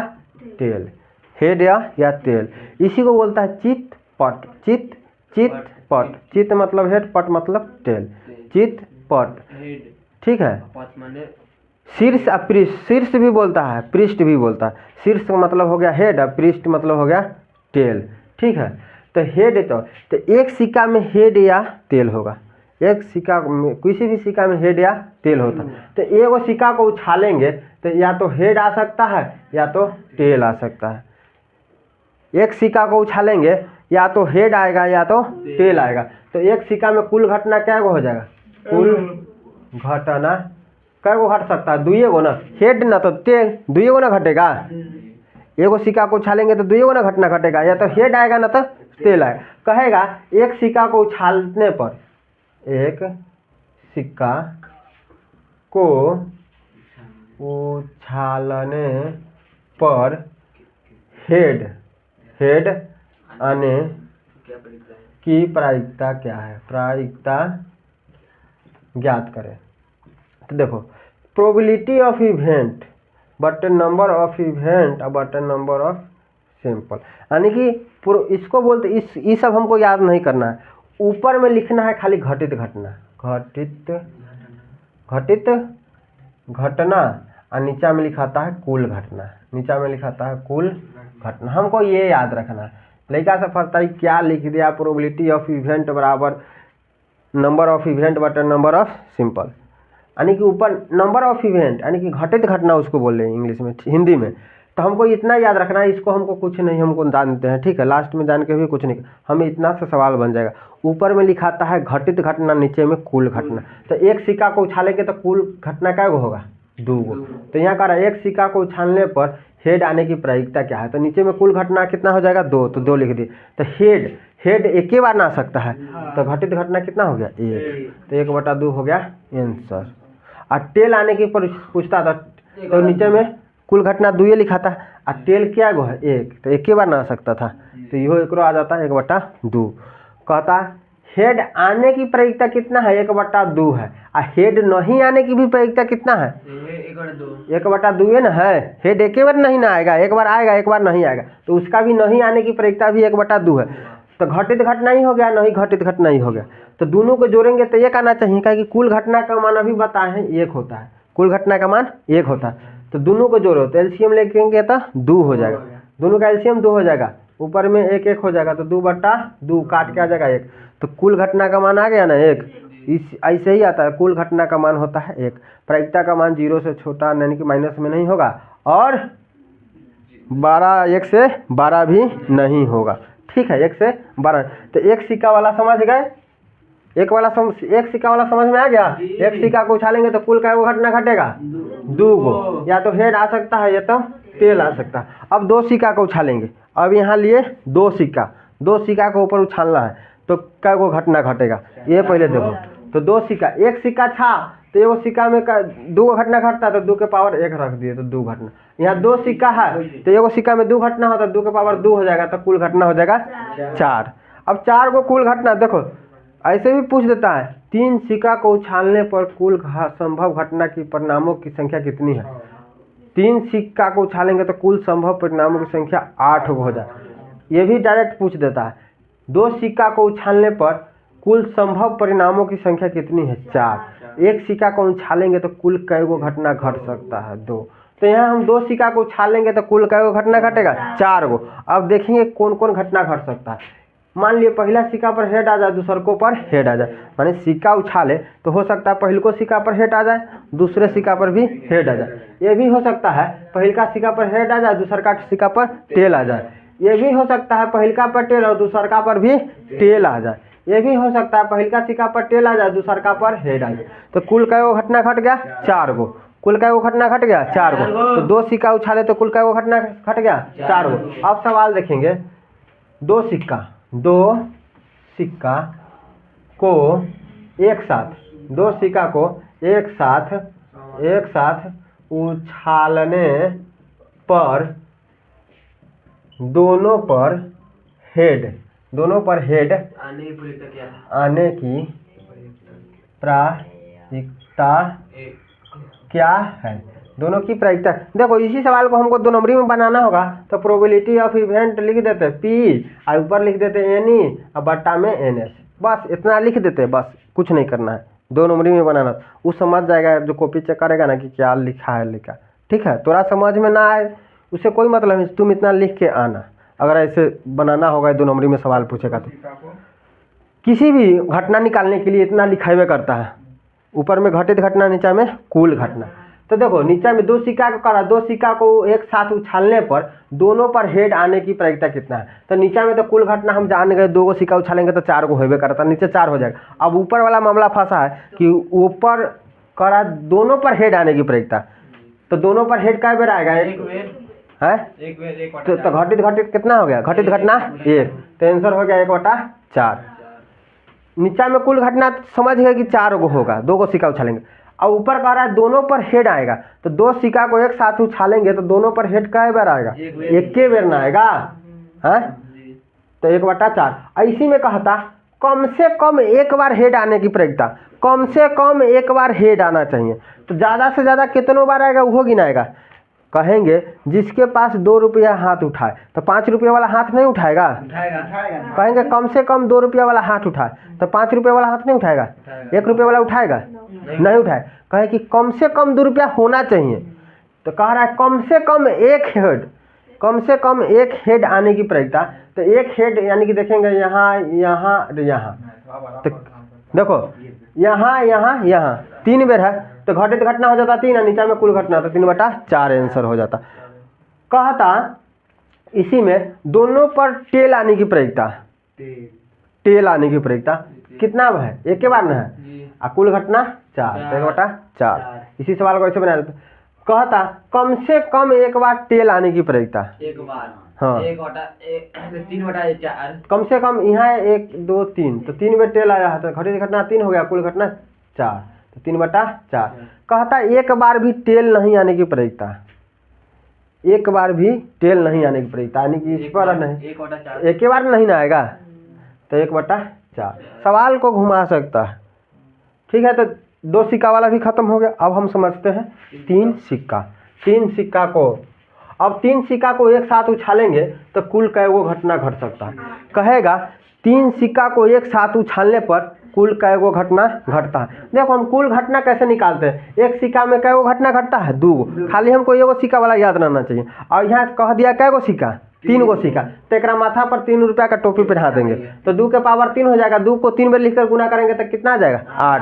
टेल, इसी को बोलता है चित पट। चित मतलब हेड, पट मतलब टेल, चित पट। ठीक है, शीर्ष और पृष्ठ, शीर्ष भी बोलता है, पृष्ठ भी बोलता है। शीर्ष का मतलब हो गया हेड और पृष्ठ मतलब हो गया टेल। ठीक है, तो हेड तो एक सिक्का में हेड या टेल होगा, एक सिक्का में, किसी भी सिक्का में हेड या टेल होता है। तो एक सिक्का को उछालेंगे तो या तो हेड आ सकता है या तो टेल आ सकता है। एक सिक्का को उछालेंगे या तो हेड आएगा या तो टेल आएगा। तो एक सिक्का में कुल घटना क्या हो जाएगा, कुल घटना कै गो घट सकता है, 2 गो ना, हेड ना तो टेल, 2 गो ना घटेगा। एगो सिक्का को उछालेंगे तो 2 गो ना घटना घटेगा, या तो हेड आएगा ना तो टेल आएगा। कहेगा एक सिक्का को उछालने पर, एक सिक्का को उछालने पर हेड आने की प्रायिकता क्या है, प्रायिकता ज्ञात करें। तो देखो, प्रोबेबिलिटी ऑफ इवेंट बटे नंबर ऑफ इवेंट और बटे नंबर ऑफ सैंपल, यानी कि इसको बोलते, ये सब हमको याद नहीं करना है, ऊपर में लिखना है खाली घटित घटना, और नीचा में लिखाता है कुल घटना, हमको ये याद रखना है। लड़का से फंसता है क्या लिख दिया, प्रोबेबिलिटी ऑफ इवेंट बराबर नंबर ऑफ इवेंट बटे नंबर ऑफ सिंपल, यानी कि ऊपर नंबर ऑफ इवेंट यानी कि घटित घटना उसको बोल रहे हैं इंग्लिश में, हिंदी में। तो हमको इतना याद रखना है, इसको हमको कुछ नहीं, हमको जानते हैं। ठीक है, लास्ट में जान के भी कुछ नहीं, हमें इतना से सवाल बन जाएगा। ऊपर में लिखाता है घटित घटना, नीचे में कुल घटना। तो एक सिक्का को उछालेंगे तो कुल घटना क्या होगा, 2 गो। तो यहाँ कह रहा है एक सिक्का को उछालने पर हेड आने की प्रायिकता क्या है, तो नीचे में कुल घटना कितना हो जाएगा, 2, तो 2 लिख दिए। तो हेड एक ही बार ना आ सकता है, तो घटित घटना कितना हो गया, 1, तो 1/2 हो गया आंसर। और टेल आने की पूछता था तो नीचे में कुल घटना 2 लिखा था, और टेल क्या गो है, 1, तो एक ही बार ना आ सकता था, तो यो एक आ जाता है 1/2। कहता हेड आने की प्रायिकता कितना है, 1/2 है, और हेड नहीं आने की भी प्रायिकता कितना है, 1/2 है ना है। हेड एक बार नहीं ना आएगा, एक बार आएगा एक बार नहीं आएगा, तो उसका भी नहीं आने की प्रायिकता भी 1/2 है। तो घटित घटना ही हो गया, नहीं घटित घटना ही हो गया। तो दोनों को जोड़ेंगे तो 1 आना चाहिए, क्या कि कुल घटना का मान अभी बताए हैं 1 होता है, कुल घटना का मान 1 होता है। तो दोनों को जोड़ो तो एलसीएम लेंगे तो 2 हो जाएगा, दोनों का एलसीएम 2 हो जाएगा, ऊपर में 1 1 हो जाएगा तो 2/2 काट के आ जाएगा 1, तो कुल घटना का मान आ गया ना 1। इस ऐसे ही आता है, कुल घटना का मान होता है 1। प्रायिकता का मान 0 से छोटा यानी कि माइनस में नहीं होगा, और 1 से 12 भी नहीं होगा। ठीक है, 1 से 12। तो एक सिक्का वाला समझ गए, एक सिक्का वाला समझ में आ गया। एक सिक्का को उछालेंगे तो कुल का वो घटना घटेगा 2 गो, या तो हेड आ सकता है या तो टेल आ सकता है। अब 2 सिक्का को उछालेंगे, अब यहाँ लिए 2 सिक्का को ऊपर उछालना है तो क्या वो घटना घटेगा, ये पहले देखो। तो 2 सिक्का, एक सिक्का था तो एगो सिक्का में 2 घटना घटता तो 2 के पावर 1 रख दिए तो 2 घटना। यहाँ 2 सिक्का है तो एगो सिक्का में 2 घटना होता, 2 के पावर 2 हो जाएगा तो कुल घटना हो जाएगा 4। अब 4 को कुल घटना देखो, ऐसे भी पूछ देता है 3 सिक्का को उछालने पर कुल संभव घटना की परिणामों की संख्या कितनी है। 3 सिक्का को उछालेंगे तो कुल संभव परिणामों की संख्या 8 हो जाए, ये भी डायरेक्ट पूछ देता है। 2 सिक्का को उछालने पर कुल संभव परिणामों की संख्या कितनी है 4। एक सिक्का को उछालेंगे तो कुल कै गो घटना घट सकता है 2। तो यहाँ हम 2 सिक्का को उछालेंगे तो कुल कै गो घटना घटेगा 4 गो। अब देखेंगे कौन कौन घटना घट सकता है। मान लिए पहला सिक्का पर हेड आ जाए, दूसरे पर हेड आ जाए, माने सिक्का उछाले तो हो सकता है पहले को सिक्का पर हेड आ जाए, दूसरे सिक्का पर भी हेड आ जाए। ये भी हो सकता है पहले का सिक्का पर हेड आ जाए, दूसरे का सिक्का पर टेल आ जाए। ये भी हो सकता है पहले का पर टेल और दूसरे का पर भी टेल आ जाए। ये भी हो सकता है पहले का सिक्का पर टेल आ जाए, दूसरे का पर हेड आ जाए। तो कुल कै गो घटना घट गया 4 गो। कुल कै गो घटना घट गया 4 गो। तो 2 सिक्का उछाले तो कुल कै गो घटना घट गया 4 गो। अब सवाल देखेंगे, 2 सिक्का को एक साथ उछालने पर दोनों पर हेड आने की प्रायिकता क्या है। दोनों की प्रायिकता देखो, इसी सवाल को हमको 2 नंबरी में बनाना होगा तो प्रोबेबिलिटी ऑफ इवेंट लिख देते P और ऊपर लिख देते NE और बट्टा में NS, बस इतना लिख देते, बस कुछ नहीं करना है। 2 नंबरी में बनाना, वो समझ जाएगा जो कॉपी चेक करेगा ना कि क्या लिखा है लिखा। ठीक है, तोरा समझ में ना आए उससे कोई मतलब नहीं, तुम इतना लिख के आना। अगर ऐसे बनाना होगा 2 नंबरी में सवाल पूछेगा तो किसी भी घटना निकालने के लिए इतना लिखावे करता है, ऊपर में घटित घटना, नीचे में कुल घटना। तो देखो नीचे में 2 सिक्का को करा, 2 सिक्का को एक साथ उछालने पर दोनों पर हेड आने की प्रायिकता कितना है। तो नीचे में तो कुल घटना हम जान गए, 2 सिक्का उछालेंगे तो 4 को होबे करता, नीचे 4 हो जाएगा। अब ऊपर वाला मामला फंसा है कि ऊपर करा दोनों पर हेड आने की प्रायिकता, तो दोनों पर हेड कै बेर आएगा, तो घटित कितना हो गया, घटित घटना 1, तो आंसर हो गया 1/4। नीचा में कुल घटना समझ गए कि 4 गो होगा, 2 को सिक्का उछालेंगे। अब ऊपर कह रहा है दोनों पर हेड आएगा, तो 2 सिक्का को एक साथ उछालेंगे तो दोनों पर हेड कै बार आएगा, एक के बेर ना आएगा है, तो 1/4। इसी में कहता कम से कम एक बार हेड आने की प्रायिकता, कम से कम एक बार हेड आना चाहिए। तो ज़्यादा से ज़्यादा कितनों बार आएगा वो गिनाएगा। कहेंगे जिसके पास 2 रुपया हाथ उठाए तो 5 रुपये वाला हाथ नहीं उठाएगा, कहेंगे कम से कम 2 रुपया वाला हाथ उठाए तो 5 रुपये वाला हाथ नहीं उठाएगा, 1 रुपये वाला उठाएगा नहीं उठाए। कहे कि कम से कम 2 रुपया होना चाहिए, तो कह रहा है कम से कम एक हेड आने की प्रायिकता। तो एक हेड यानी कि देखेंगे यहाँ तो देखो यहाँ 3 बेर है तो घटित घटना हो जाता 3 और नीचा में कुल घटना तो 3/4 आंसर हो जाता। कहता इसी में दोनों पर टेल आने की प्रायिकता, कितना है, एक के बार ना है, और कुल घटना 4, तो 1/4। इसी सवाल को ऐसे बना देते। कहता कम से कम एक बार टेल आने की प्रायिकता, एक बार, हाँ 3/4, कम से कम यहाँ 1 2 3 तो 3 बेर टेल आया है तो घटित घटना 3 हो गया, कुल घटना 4, तो 3/4। कहता एक बार भी टेल नहीं आने की प्रायिकता, एक बार भी टेल नहीं आने की प्रायिकता, यानी कि इस पर नहीं, एक बार नहीं ना आएगा तो 1/4 सवाल को घुमा सकता है। ठीक है, तो 2 सिक्का वाला भी खत्म हो गया। अब हम समझते हैं 3 सिक्का को, अब 3 सिक्का को एक साथ उछालेंगे तो कुल कै वो घटना घट सकता है। कहेगा 3 सिक्का को एक साथ उछालने पर कुल कै गो घटना घटता है। देखो हम कुल घटना कैसे निकालते हैं, एक सिक्का में कै गो घटना घटता है, 2 गो, खाली हमको एगो सिक्का वाला याद रहना चाहिए। और यहाँ कह दिया कै गो सिक्का, 3 गो सिक्का, तो एक माथा पर 3 रुपया का टोपी पहना देंगे तो 2 के पावर 3 हो जाएगा। 2 को 3 बार लिखकर गुना करेंगे तो कितना आ जाएगा, 8।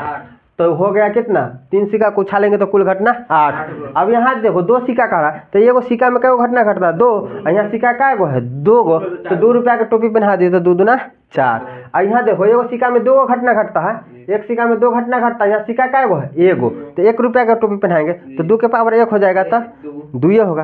तो हो गया कितना, 3 सिक्का को उछालेंगे तो कुल घटना 8। अब यहाँ देखो 2 सिक्का का है तो एगो सिक्का में कै गो घटना घटता है, 2, और यहाँ सिक्का कै गो है, 2 गो, तो 2 रुपया का टोपी पहना दिए तो 2 दूना 4। और यहाँ देखो एगो सिक्का में 2 गो घटना घटता है, एक सिक्का में 2 घटना घटता है, यहाँ सिक्का कै गो है, एगो, तो 1 रुपया का टोपी पहनाएंगे तो 2 के पावर 1 हो जाएगा तब 2 ये होगा।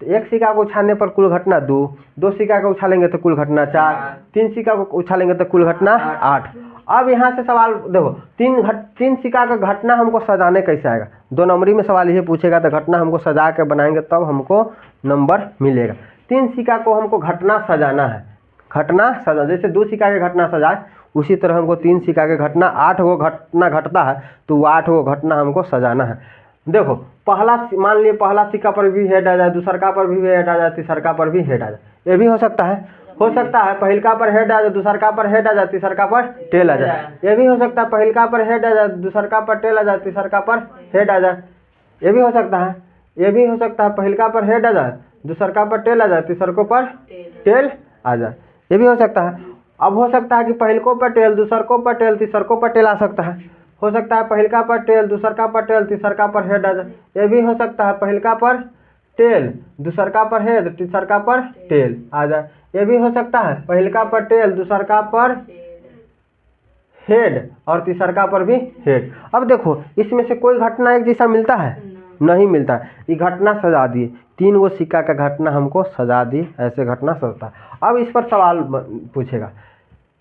तो एक सिक्का को उछालने पर कुल घटना 2, 2 सिक्का को उछालेंगे तो कुल घटना 4, 3 सिक्का को उछालेंगे तो कुल घटना 8। अब यहाँ से सवाल देखो, 3 सिक्का का घटना हमको सजाने कैसे आएगा, 2 नंबरी में सवाल ये पूछेगा तो घटना हमको सजा के बनाएंगे तब हमको नंबर मिलेगा। 3 सिक्का को हमको घटना सजाना है, घटना सजा, जैसे 2 सिक्का के घटना सजाए उसी तरह हमको 3 सिक्का के घटना 8 गो घटना घटता है तो वो 8 गो घटना हमको सजाना है। देखो पहला, मान लिए पहला सिक्का पर भी हेड आ जाए, दूसरका पर भी हेड आ जाए, तीसरका पर भी हेड आ जाए, ये भी हो सकता है पहिलका पर हेड आ जाए, दूसरका पर हेड आ जाए, तीसरका पर टेल आ जाए, ये भी हो सकता है पहिलका पर हेड आ जाए, दूसरका पर टेल आ जाए, तीसरका पर हेड आ जाए, ये भी हो सकता है, ये भी हो सकता है पहिलका पर हेड आ जाए, दूसरका पर टेल आ जाए, तीसरको पर टेल आ जाए, ये भी हो सकता है। अब हो सकता है कि पहिलको पर टेल, दूसरको पर टेल, तीसरको पर टेल आ सकता है, हो सकता है पहिलका पर टेल, दूसरका पर टेल, तीसरका पर हेड आ जाए, ये भी हो सकता है पहिलका पर टेल, दूसरका पर हेड, तीसरका पर टेल आ जाए, ये भी हो सकता है पहिलका पर टेल, दूसरका पर हेड और तीसरका पर भी हेड। अब देखो इसमें से कोई घटना एक जैसा मिलता है, नहीं मिलता है, ये घटना सजा दिए, 3 गो सिक्का का घटना हमको सजा दी, ऐसे घटना सजता है। अब इस पर सवाल पूछेगा,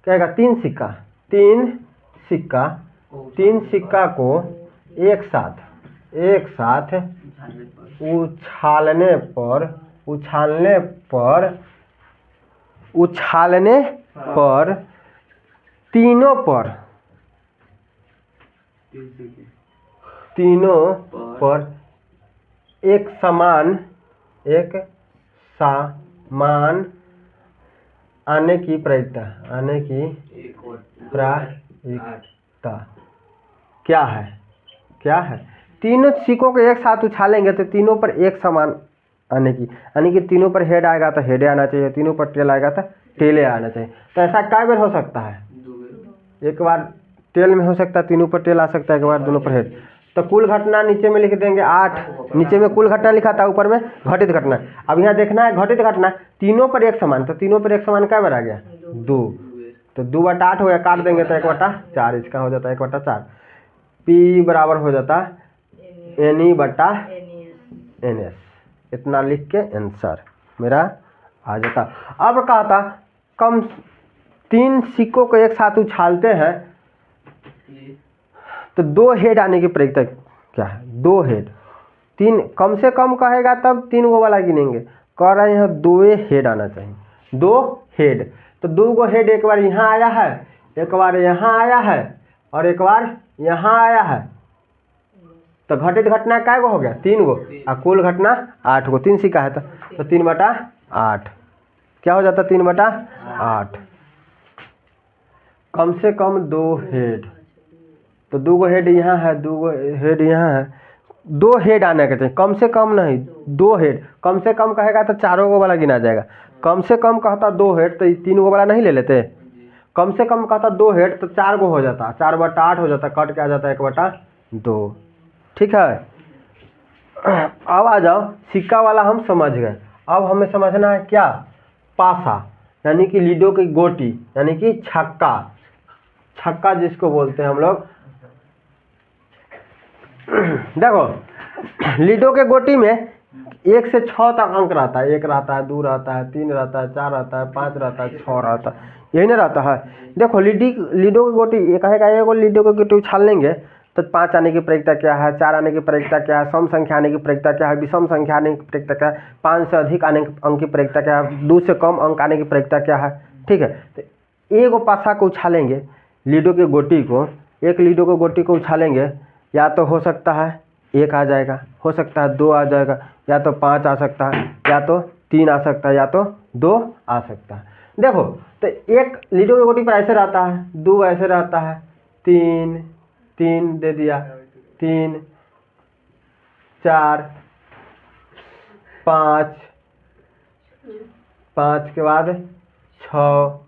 कहेगा 3 सिक्का को एक साथ उछालने पर तीनों पर एक समान आने की प्रायिकता क्या है। तीनों सिक्कों को एक साथ उछालेंगे तो तीनों पर एक समान आने की, यानी कि तीनों पर हेड आएगा तो हेडे आना चाहिए, तीनों पर टेल आएगा तो टेले आना चाहिए। तो ऐसा कै बार हो सकता है, एक बार टेल में हो सकता है, तीनों पर टेल आ सकता है, एक बार दोनों पर हेड। तो कुल घटना नीचे में लिख देंगे 8, नीचे में कुल घटना लिखा था, ऊपर में घटित घटना। अब यहाँ देखना है घटित घटना तीनों पर एक समान, तो तीनों पर एक समान कै बार आ गया, 2, तो 2/8 हो गया, काट देंगे तो 1/4, इसका हो जाता है 1/4। P बराबर हो जाता है NE/NS, इतना लिख के आंसर मेरा आ जाता। अब कहा था कम 3 सिक्कों को एक साथ उछालते हैं तो 2 हेड आने की प्रायिकता क्या है, 2 हेड, 3 कम से कम कहेगा तब 3 गो वाला गिनेंगे, कह रहे हैं 2 हेड आना चाहिए, 2 हेड, तो 2 गो हेड एक बार यहाँ आया है, एक बार यहाँ आया है और एक बार यहाँ आया है, तो घटित घटना कै गो हो गया, 3 गो, और कुल घटना 8 गो, 3 सिक्का है तो 3/8 क्या हो जाता, 3/8। कम से कम 2 हेड, तो 2 गो हेड यहाँ है, 2 गो हेड यहाँ है, 2 हेड आने के चाहिए, कम से कम नहीं 2 हेड, कम से कम कहेगा तो 4 गो वाला गिना जाएगा, कम से कम कहता 2 हेड तो 3 गो वाला नहीं ले लेते, कम से कम कहता 2 हेड तो 4 गो हो जाता, 4/8 हो जाता, कट के आ जाता 1/2, ठीक है। अब आ जाओ सिक्का वाला हम समझ गए, अब हमें समझना है क्या, पासा, यानी कि लीडो की गोटी, यानी कि छक्का जिसको बोलते हैं हम लोग। देखो लीडो के गोटी में 1 से 6 तक अंक रहता है, 1 रहता है, 2 रहता है, 3 रहता है, 4 रहता है, 5 रहता है, 6 रहता है, यही नहीं रहता है। देखो लीडो की गोटी, ये कहेगा एगो लीडो की गोटी उछाल लेंगे तो 5 आने की प्रायिकता क्या है, 4 आने की प्रायिकता क्या है, सम संख्या आने की प्रायिकता क्या है, विषम संख्या आने की प्रायिकता क्या है, 5 से अधिक आने अंक की प्रायिकता क्या है, 2 से कम अंक आने की प्रायिकता क्या है, ठीक है। तो एगो पासा को उछालेंगे लीडो की गोटी को, एक लीडो की गोटी को उछालेंगे, या तो हो सकता है 1 आ जाएगा, हो सकता है 2 आ जाएगा, या तो 5 आ सकता है, या तो 3 आ सकता है, या तो 2 आ सकता है। देखो तो एक लीडो की गोटी पर ऐसे रहता है, 2 ऐसे रहता है, 3 3 दे दिया, 3 4 5 5 के बाद 6,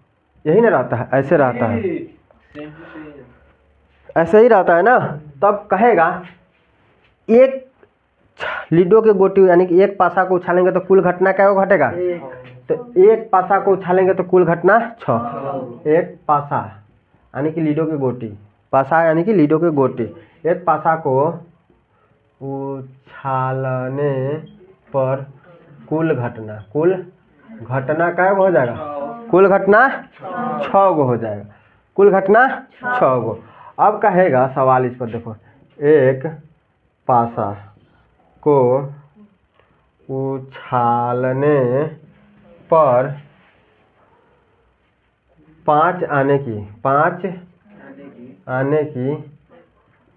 यही ना रहता है, ऐसे रहता है, ऐसे ही रहता है ना। तब कहेगा एक लीडो के गोटी यानी कि एक पासा को उछालेंगे तो कुल घटना क्या घटेगा, तो एक पासा को उछालेंगे तो कुल घटना 6। एक पासा यानी कि लीडो की गोटी, पासा यानी कि लीडो की गोटी, एक पासा को उछालने पर कुल घटना क्या हो जाएगा, कुल घटना 6 गो हो जाएगा, कुल घटना 6 गो। अब कहेगा सवाल इस पर देखो, एक पासा को उछालने पर 5 आने की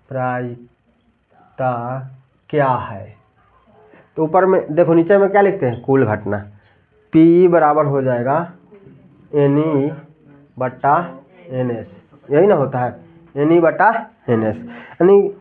प्रायिकता क्या है। तो ऊपर में देखो, नीचे में क्या लिखते हैं, कुल घटना, P बराबर हो जाएगा NE बटा NS, यही ना होता है, NE बटा NS। यानी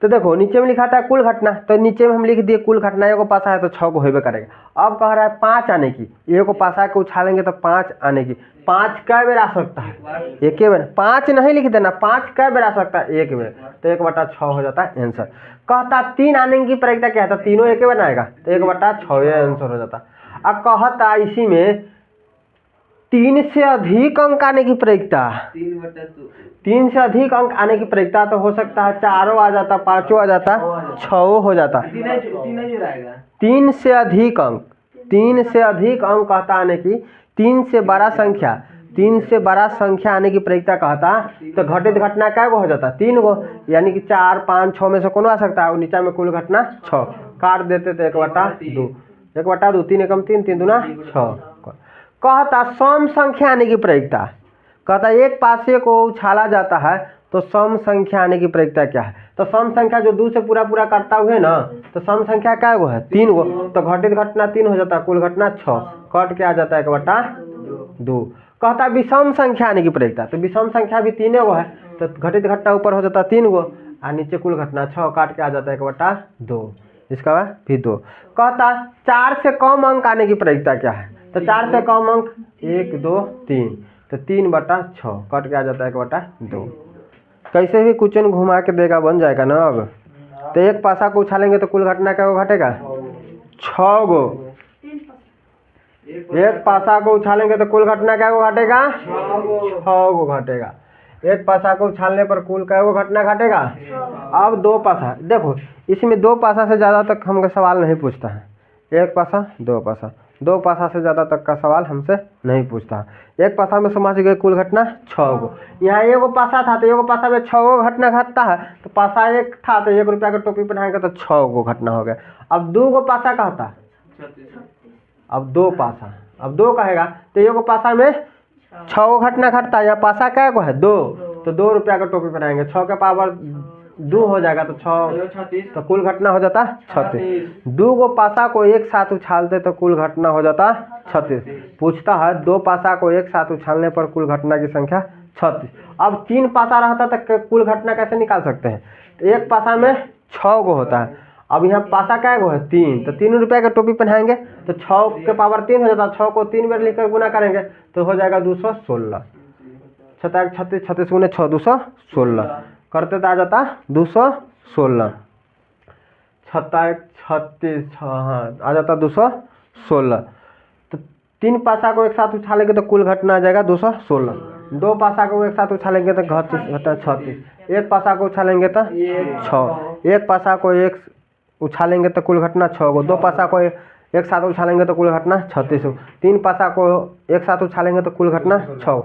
तो देखो नीचे में लिखा था कुल घटना, तो नीचे में हम लिख दिए कुल घटना, एगो पासा है तो 6 को होबे करेगा। अब कह रहा है 5 आने की, एगो पासा को उछालेंगे तो 5 आने की, 5 कै बेर आ सकता है, एक बेर, 5 नहीं लिख देना, 5 कै बेर आ सकता है, एक बेर, तो 1/6 हो जाता है आंसर। कहता 3 आने की प्रायिकता क्या है, तो तीनों एक बेर आएगा, तो 1/6 आंसर हो जाता। अब कहता इसी में 3 से अधिक अंक आने की प्रायिकता, 3 से अधिक अंक आने की प्रायिकता तो हो सकता है 4 आ जाता, 5 आ जाता, 6 हो जाता। 3 से अधिक अंक, 3 से अधिक अंक कहता आने की, 3 से बड़ा संख्या, 3 से बड़ा संख्या आने की प्रायिकता कहता, तो घटित घटना क्या गो हो जाता, 3 गो, यानी कि 4 5 6 में से कौन आ सकता है, नीचे में कुल घटना 6, काट देते तो 1/2, 1/2, 3 एकम 3, 3 दूना 6। कहता सम संख्या आने की प्रायिकता, कहता एक पासे को उछाला जाता है तो सम संख्या आने की प्रायिकता क्या है, तो सम संख्या जो 2 से पूरा काटता हुए ना, तो सम संख्या क्या गो है, 3 गो, तो घटित घटना 3 हो जाता है, कुल घटना 6, कट के आ जाता है 1/2। कहता विषम संख्या आने की प्रायिकता, तो विषम संख्या भी 3 गो है, तो घटित घटना ऊपर हो जाता है 3 गो और नीचे कुल घटना 6, काट के आ जाता है 1/2, इसका बाद भी 2। कहता 4 से कम अंक आने की प्रायिकता क्या है, तो 4 से कम अंक 1 2 3, तो 3/6, कट के आ जाता है 1/2। कैसे भी क्वेश्चन घुमा के देगा, बन जाएगा ना। अब तो एक पासा को उछालेंगे तो कुल घटना क्या घटेगा, 6 गो, एक पासा को उछालेंगे तो कुल घटना क्या घटेगा, 6 गो घटेगा। एक पासा को उछालने पर कुल क्या घटना घटेगा। अब 2 पासा, देखो इसमें 2 पासा से ज़्यादा तक हमको सवाल नहीं पूछता है, एक पासा 2 पासा, 2 पासा से ज़्यादा तक का सवाल हमसे नहीं पूछता। एक पासा में समझ गए कुल घटना 6 गो, यहाँ एगो पासा था तो एगो पासा में 6 गो घटना घटता है, तो पासा एक था तो 1 रुपया का टोपी पहनाएंगे तो 6 गो घटना हो गया। अब 2 गो पासा कहता, अब 2 पासा, अब 2 कहेगा तो एगो पासा में 6 गो घटना घटता है, यहाँ पासा क्या गो है 2, तो 2 रुपया का टोपी पहनाएंगे, 6 के पावर 2 हो जाएगा तो 6, तो कुल घटना हो जाता 36। 2 गो पासा को एक साथ उछालते तो कुल घटना हो जाता 36। पूछता है 2 पासा को एक साथ उछालने पर कुल घटना की संख्या 36। अब 3 पासा रहता तो कुल घटना कैसे निकाल सकते हैं, तो एक पासा में 6 गो होता है, अब यहाँ पासा क्या गो है 3, तो 3 रुपया का टोपी पहनाएंगे तो 6 के पावर 3 हो जाता है, 6 को 3 बार लिखकर गुना करेंगे तो हो जाएगा 216, 36 36 36 गुने 6 216, करते तो आ जाता 216, 36 36 हाँ आ जाता 216। तो 3 पासा को एक साथ उछालेंगे तो कुल घटना आ जाएगा 216। 2 पासा को एक साथ उछालेंगे तो घटा 36, एक पासा को उछालेंगे तो 6, एक पासा को एक उछालेंगे तो कुल घटना 6 गो, 2 पासा को एक साथ उछालेंगे तो कुल घटना 36, 3 पासा को एक साथ उछालेंगे तो कुल घटना 6,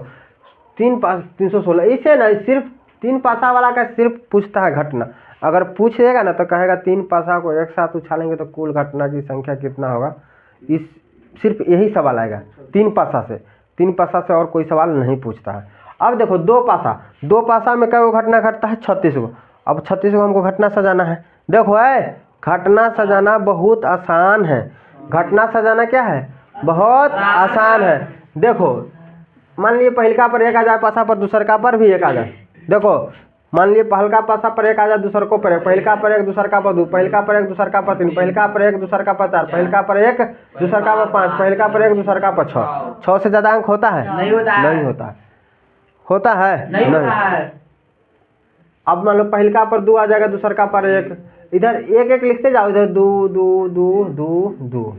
3 पास 316। इसे ना सिर्फ 3 पासा वाला का सिर्फ पूछता है घटना, अगर पूछेगा ना तो कहेगा 3 पासा को एक साथ उछालेंगे तो कुल घटना की संख्या कितना होगा, इस सिर्फ यही सवाल आएगा 3 पासा से, 3 पासा से और कोई सवाल नहीं पूछता है। अब देखो 2 पासा, 2 पासा में क्या घटना घटता है 36 गो, अब 36 को हमको घटना सजाना है। देखो घटना सजाना बहुत आसान है, घटना सजाना क्या है बहुत आसान है। देखो मान लीजिए पहलका पर 1 आ जाए, पासा पर दूसरका पर भी 1 आ जाए, देखो मान लिए पहलका पासा पर एक आ जाए दूसरको पर एक, पहलका पर एक दूसरका पर दो, पहलका पर एक दूसरका पर तीन, पहलका पर एक दूसरका पर चार, पहलका पर एक दूसरका पर पाँच, पहलका पर एक दूसरका पर छः। 6 से ज्यादा अंक होता है? नहीं होता है। नहीं होता। होता है? नहीं होता है। अब मान लो पहलका पर दो आ जाएगा, दूसरका पर एक, इधर एक एक लिखते जाओ, इधर दो दो दो दो दो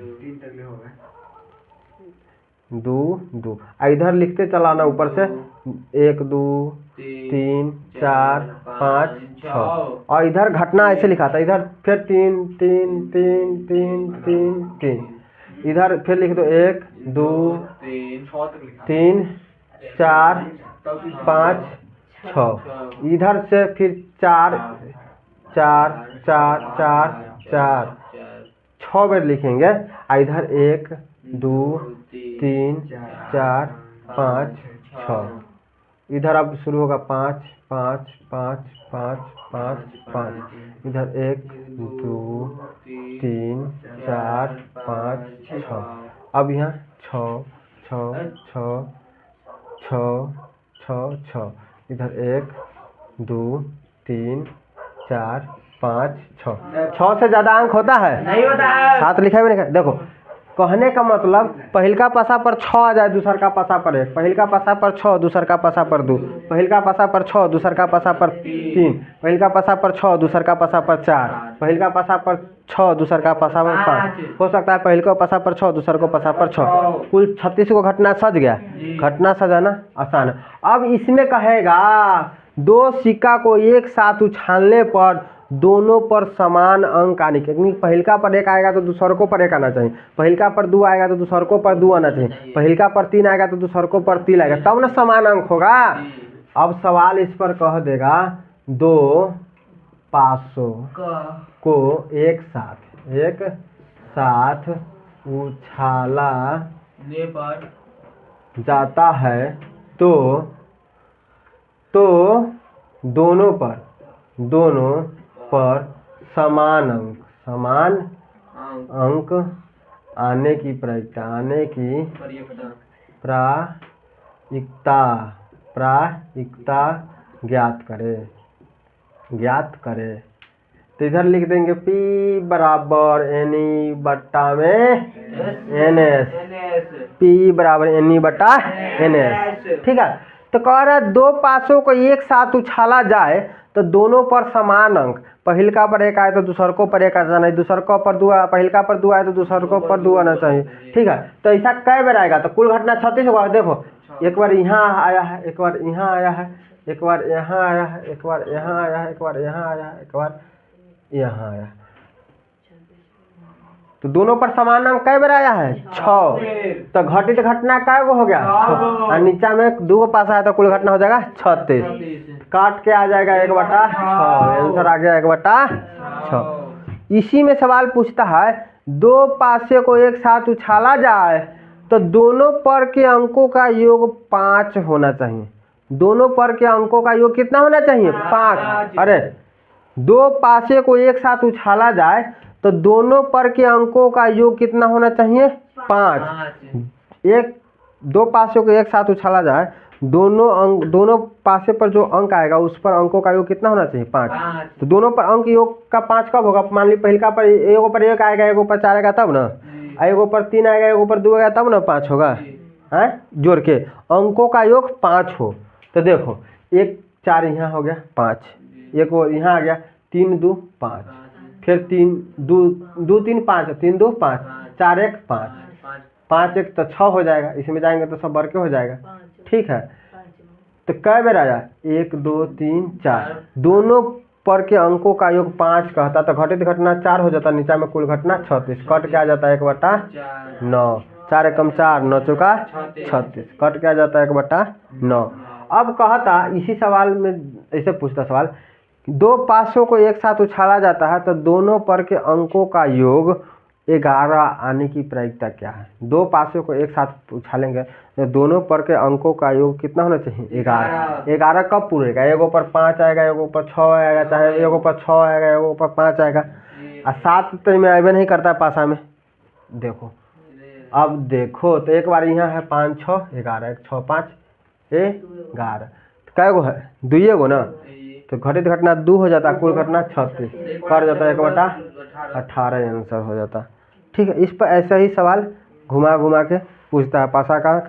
दो दो, इधर लिखते चलाना ऊपर से 1 2 3 4 5 6, और इधर घटना ऐसे लिखा था, इधर फिर 3 3 3 3 3 3, इधर फिर लिख दो 1 2 3 4 5 6, इधर से फिर 4 4 4 4 4 6 बार लिखेंगे, इधर 1 2 3 4 5 6, इधर अब शुरू होगा 5 5 5 5 5 5, इधर 1 2 3 4 5 6, अब यहाँ 6 6 6 6 6 6, इधर 1 2 3 4 5 6। 6 से ज्यादा अंक होता है? नहीं होता है। 7 लिखा भी नहीं। देखो कहने का मतलब पहलका पासा पर 6 आ जाए, दूसरका पासा पर 1, पहलका पासा पर 6 दूसरका पासा पर 2, पहलका पासा पर 6 दूसरका पासा पर 3, पहलका पासा पर 6 दूसरका पासा पर 4, पहलका पासा पर 6 दूसरका पासा पर 5, हो सकता है पहलका पासा पर 6 दूसर को पासा पर 6, कुल 36 को घटना सज गया। घटना सजाना आसान है। अब इसमें कहेगा दो सिक्का को एक साथ उछालने पर दोनों पर समान अंक आने के, क्योंकि पहलका पर 1 आएगा तो दूसरको पर 1 आना चाहिए, पहलका पर 2 आएगा तो दूसरको पर 2 आना चाहिए, पहलका पर 3 आएगा तो दूसरको पर 3 आएगा, तब ना समान अंक होगा। अब सवाल इस पर कह देगा दो पासों को एक साथ उछाला जाता है तो दोनों पर समान अंक आने की प्रायिकता ज्ञात करे। तो इधर लिख देंगे P बराबर NE बट्टा में NS, P बराबर NE बट्टा NS, ठीक है। तो कह रहा है दो पासों को एक साथ उछाला जाए तो दोनों पर समान अंक, पहलका पर 1 आए तो दूसरको पर 1 आना चाहिए, दूसरको पर 2 पहलका पर 2 आए तो दूसरको पर 2 आना चाहिए, ठीक है। तो ऐसा कई बार आएगा तो कुल घटना 36 होगा। देखो एक बार यहाँ आया है, एक बार यहाँ आया है, एक बार यहाँ आया है, एक बार यहाँ आया है, एक बार यहाँ आया है, एक बार यहाँ आया, तो दोनों पर समान अंक कई बार आया है 6। तो घटित घटना कै गो हो गया, और नीचा में 2 पास आया तो कुल घटना हो जाएगा 36, काट के आ जाएगा 1/6, आंसर आ गया 1/6। इसी में सवाल पूछता है दो पासे को एक साथ उछाला जाए तो दोनों पर के अंकों का योग 5 होना चाहिए। दोनों पर के अंकों का योग कितना होना चाहिए, 5। अरे दो पासे को एक साथ उछाला जाए तो दोनों पर के अंकों का योग कितना होना चाहिए, 5। दो पासे को एक साथ उछाला जाए, दोनों पासे पर जो अंक आएगा उस पर अंकों का योग कितना होना चाहिए, 5। तो दोनों पर अंक योग का 5 कब होगा, मान ली पहलका पर एगो पर 1 आएगा, एगो पर 4 आएगा तब ना, एगो पर 3 आएगा, एगो पर 2 आएगा तब ना 5 होगा, है जोड़ के अंकों का योग 5 हो। तो देखो 1 4 यहाँ हो गया 5, एक और यहाँ आ गया 3 2 5, फिर 3 2 2 3 5, 3 2 5, 4 1 5, 5 1 तो 6 हो जाएगा, इसमें जाएंगे तो सब बढ़ के हो जाएगा, ठीक है। तो कै बार आया, 1 2 3 4, दोनों पर के अंकों का योग 5 कहता तो घटित घटना 4 हो जाता, नीचा में कुल घटना 36, कट के आ जाता 1/9, 4 एकम 4 9 चौका 36, कट के आ जाता 1/9। अब कहता इसी सवाल में ऐसे पूछता सवाल, दो पासों को एक साथ उछाला जाता है तो दोनों पर के अंकों का योग 11 आने की प्रायिकता क्या है। दो पासों को एक साथ उछालेंगे तो दोनों पर के अंकों का योग कितना होना चाहिए, 11। 11 कब पूरेगा, एगो पर 5 आएगा, एगो पर 6 आएगा, चाहे एगो पर 6 आएगा, एगो पर 5 आएगा, और 7 तो में आएगा नहीं करता पासा में। देखो अब देखो तो एक बार यहाँ है 5 6 11, 1 6 5 11, कै गो है, 2 गो ना, तो घटित घटना 2 हो जाता, कुल घटना 36, कर जाता 1/18 आंसर हो जाता। ठीक है, इस पर ऐसा ही सवाल घुमा घुमा के पूछता है। पासा का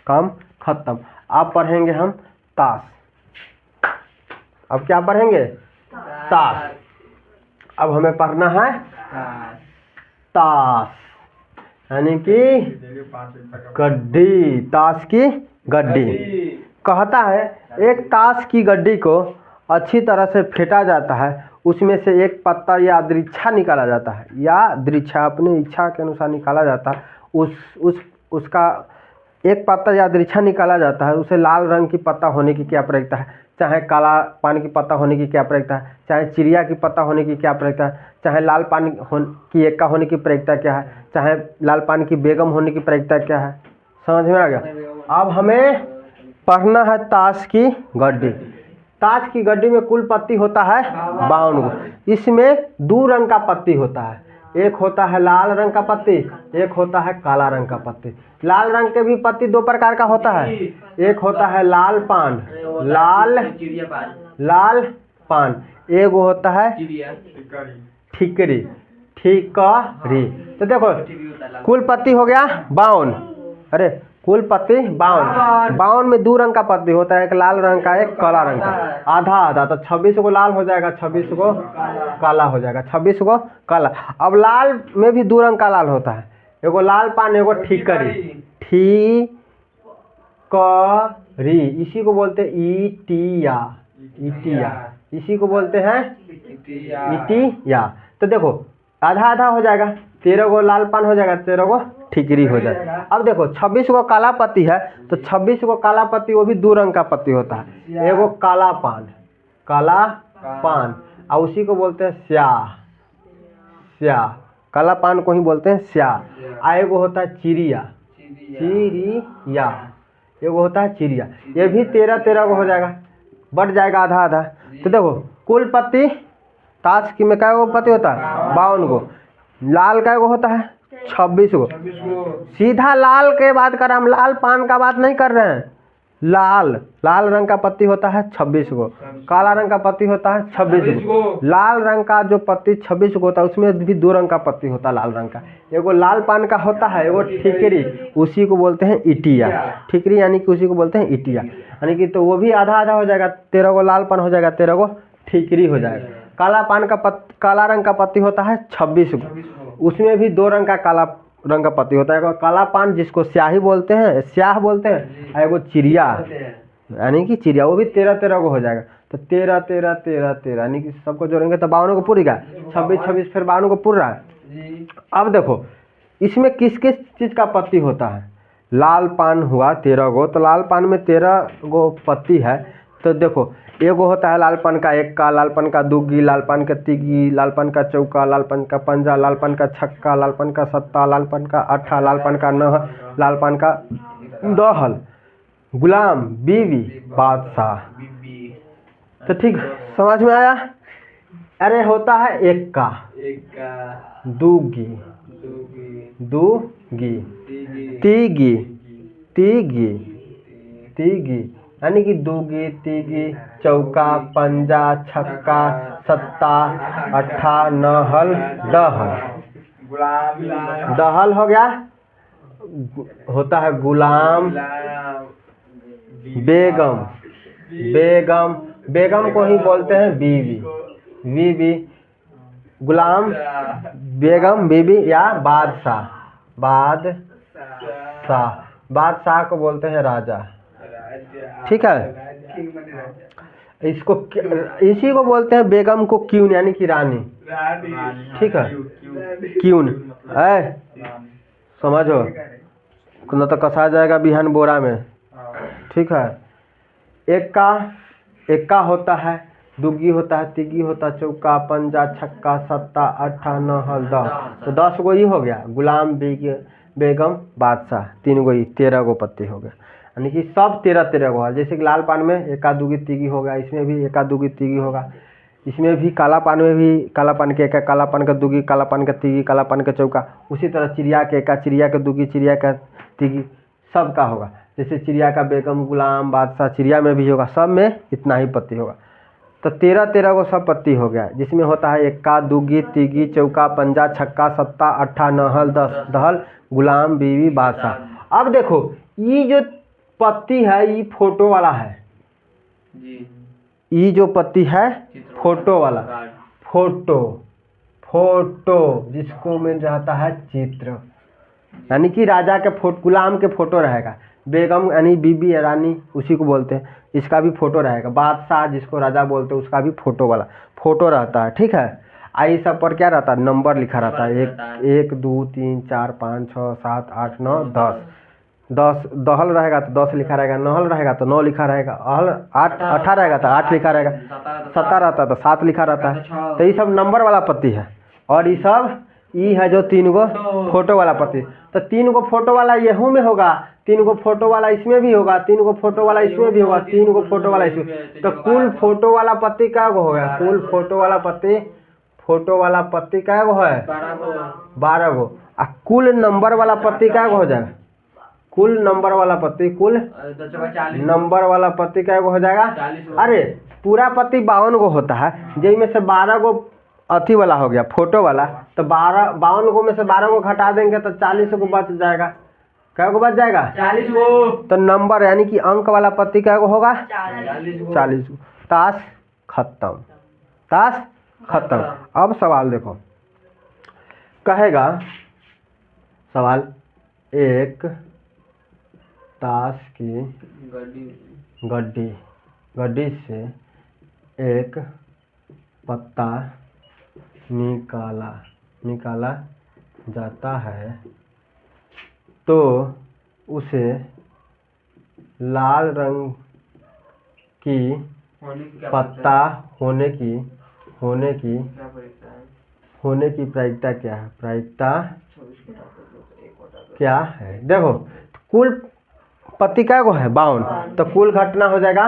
काम खत्म। अब पढ़ेंगे हम ताश। अब क्या पढ़ेंगे? ताश। अब हमें पढ़ना है ताश, यानी कि गड्डी, ताश की गड्डी। कहता है एक ताश की गड्डी को अच्छी तरह से फेंटा जाता है, उसमें से एक पत्ता या दृक्षा निकाला जाता है, या दृक्षा अपनी इच्छा के अनुसार निकाला जाता है। उसका एक पत्ता या दृक्षा निकाला जाता है, उसे लाल रंग की पत्ता होने की क्या प्रयोजकता है, चाहे काला पानी की पत्ता होने की क्या प्रयोजकता है, चाहे चिड़िया की पत्ता होने की क्या प्रयोजकता है, चाहे लाल पानी की एक्का होने की प्रयोजकता क्या है, चाहे लाल पानी की बेगम होने की प्रयोजकता क्या है। समझ में आ गया? अब हमें पढ़ना है ताश की गड्डी। ताश की गड्डी में कुल पत्ती होता है 52 गो। इसमें 2 रंग का पत्ती होता है, एक होता है लाल रंग का पत्ती, एक होता है काला रंग का पत्ती। लाल रंग के भी पत्ती 2 प्रकार का होता है, एक होता है लाल पान, लाल पान, एक होता है ठिकरी। तो देखो कुल पत्ती हो गया 52, अरे कुल पत्ती 52 में 2 रंग का पत्ती होता है, एक लाल रंग का, एक काला रंग का, आधा आधा। तो 26 को लाल हो जाएगा, 26 को काला हो जाएगा, 26 को काला। अब लाल में भी 2 रंग का लाल होता है, एगो लाल पान, एगो ठिकरी। इसी को बोलते हैं ईटिया, इसी को बोलते हैं ईटिया। तो देखो आधा आधा हो जाएगा, 13 गो लाल पान हो जाएगा, 13 गो ठिकरी हो जाएगा। अब देखो 26 को काला पत्ती है, तो 26 को काला पत्ती वो भी 2 रंग का पत्ती होता है, एगो काला पान, और उसी को बोलते हैं स्याह, काला पान को ही बोलते हैं स्याह। एगो होता है चिड़िया, एगो होता है चिड़िया। ये भी 13 को हो जाएगा, बढ़ जाएगा आधा आधा। तो देखो कुल पत्ती ताश की में क्या गो पत्ती होता है 52 गो, लाल का गो होता है 26 गो। सीधा लाल के बात कर रहे हैं हम, लाल पान का बात नहीं कर रहे हैं। लाल रंग का पत्ती होता है 26 गो, काला रंग का पत्ती होता है 26 गो। लाल रंग का जो पत्ती 26 गो होता है, उसमें भी 2 रंग का पत्ती होता है लाल रंग का, एगो लाल पान का होता है, एगो ठिकरी, उसी को बोलते हैं ईटिया। ठिकरी यानी कि उसी को बोलते हैं ईटिया, यानी कि तो वो भी आधा आधा हो जाएगा, 13 गो लाल पान हो जाएगा, 13 गो ठिकरी हो जाएगा। काला रंग का पत्ती होता है 26 गो, उसमें भी 2 रंग का काला रंग का पत्ती होता है, काला पान जिसको स्याह बोलते हैं, एगो चिड़िया यानी कि चिड़िया, वो भी 13 को हो जाएगा। तो 13 यानी कि सबको जोड़ेंगे तो 52 को पूरी गया, 26 फिर 52 को पूरा है। अब देखो इसमें किस किस चीज़ का पत्ती होता है। लाल पान हुआ 13 गो, तो लाल पान में 13 गो पत्ती है। तो देखो एगो होता है लाल पान का एक्का, लाल पान का दुग्गी, लाल पान का तिग्गी, लाल पान का चौका, लाल पान का पंजा, लाल पान का छक्का, लाल पान का सत्ता, लाल पान का अट्ठा, लाल पान का नह, लाल पान का दहल, गुलाम, बीवी, बादशाह। तो ठीक समझ में आया? अरे होता है एक्का, दुग्गी, तिग्गी यानी कि दुग्गी, तिग्गी, चौका, पंजा, छक्का, सत्ता, अट्ठा, नहल, दहल हो गया। होता है गुलाम, बेगम को ही बोलते हैं बीवी, गुलाम, बेगम, बीवी या बादशाह को बोलते हैं राजा। ठीक है, इसी को बोलते हैं बेगम को क्यून यानी कि रानी। ठीक है, क्यून समझो, न तो कसा जाएगा बिहान बोरा में। ठीक है, एक्का होता है, दुग्गी होता है, तिग्गी होता है, चौका, पंजा, छक्का, सत्ता, अट्ठा, नहल, दह। तो 10 गो ही हो गया, गुलाम, बेगम, बादशाह, 3 गो ही, 13 गो पत्ती हो गए, यानी कि सब 13 गो है। जैसे कि लाल पान में एक्का दुग्गी तिग्गी होगा, इसमें भी एक्का दुग्गी तिग्गी होगा, इसमें भी काला पान में भी काला पान के एक्का, काला पान का दुग्गी, काला पान का तिग्गी, काला पान का चौका। उसी तरह चिड़िया के एक्का, चिड़िया का दुग्गी, चिड़िया का तिग्गी, सब का होगा। जैसे चिड़िया का बेगम, गुलाम, बादशाह, चिड़िया में भी होगा, सब में इतना ही पत्ती होगा। तो 13 13 को सब पत्ती हो गया, जिसमें होता है इक्का, दूगी, तीगी, चौका, पंजा, छक्का, सत्ता, अट्ठा, नहल, दहल, गुलाम, बीवी, बादशाह। अब देखो ये जो पत्ती है ये फोटो वाला है जी, ये जो पत्ती है फोटो वाला, फोटो फोटो जिसको में रहता है चित्र, यानी कि राजा के फोटो, गुलाम के फोटो रहेगा, बेगम यानी बीबी रानी उसी को बोलते हैं, इसका भी फोटो रहेगा, बादशाह जिसको राजा बोलते हैं उसका भी फोटो वाला फोटो रहता है। ठीक है, आई सब पर क्या रहता है, नंबर लिखा रहता है, 1 2 3 4 5 6 7 8 9 10, 10 दहल रहेगा तो 10 लिखा रहेगा, नहल रहेगा तो 9 लिखा रहेगा, अहल 8 18 रहेगा तो 8 लिखा रहेगा, सत्ता रहता है तो 7 लिखा रहता है। तो ये सब नंबर वाला पत्ती है, और ये सब ये है जो 3 गो फोटो वाला पत्ती। तो 3 गो फोटो वाला येहू में होगा, 3 गो फोटो वाला इसमें भी होगा, 3 गो फोटो वाला इसमें भी होगा, 3 गो फोटो वाला इसमें, तो कुल फोटो वाला पत्ती क्या गो हो गया, कुल फोटो वाला पत्ती, फोटो वाला पत्ती क्या गो है, 12 गो। आ कुल नंबर वाला पत्ती क्या गो हो जाएगा, कुल नंबर वाला पत्ती, कुल नंबर वाला पत्ती क्या गो हो जाएगा, अरे पूरा पत्ती 52 गो होता है, जिसमें से 12 गो अथी वाला हो गया फोटो वाला, तो 52 गो में से 12 गो घटा देंगे तो 40 गो बच जाएगा। क्या गो बच जाएगा, 40 गो। तो नंबर यानी कि अंक वाला पत्ती क्या गो होगा, 40 गो। ताश खत्म, ताश खत्म। अब सवाल देखो, कहेगा सवाल, एक ताश की गड्डी से एक पत्ता निकाला जाता है तो उसे लाल रंग की पत्ता होने की प्रायिकता क्या है, प्रायिकता क्या है। देखो कुल पत्ती क्या गो है, 52, तो कुल घटना हो जाएगा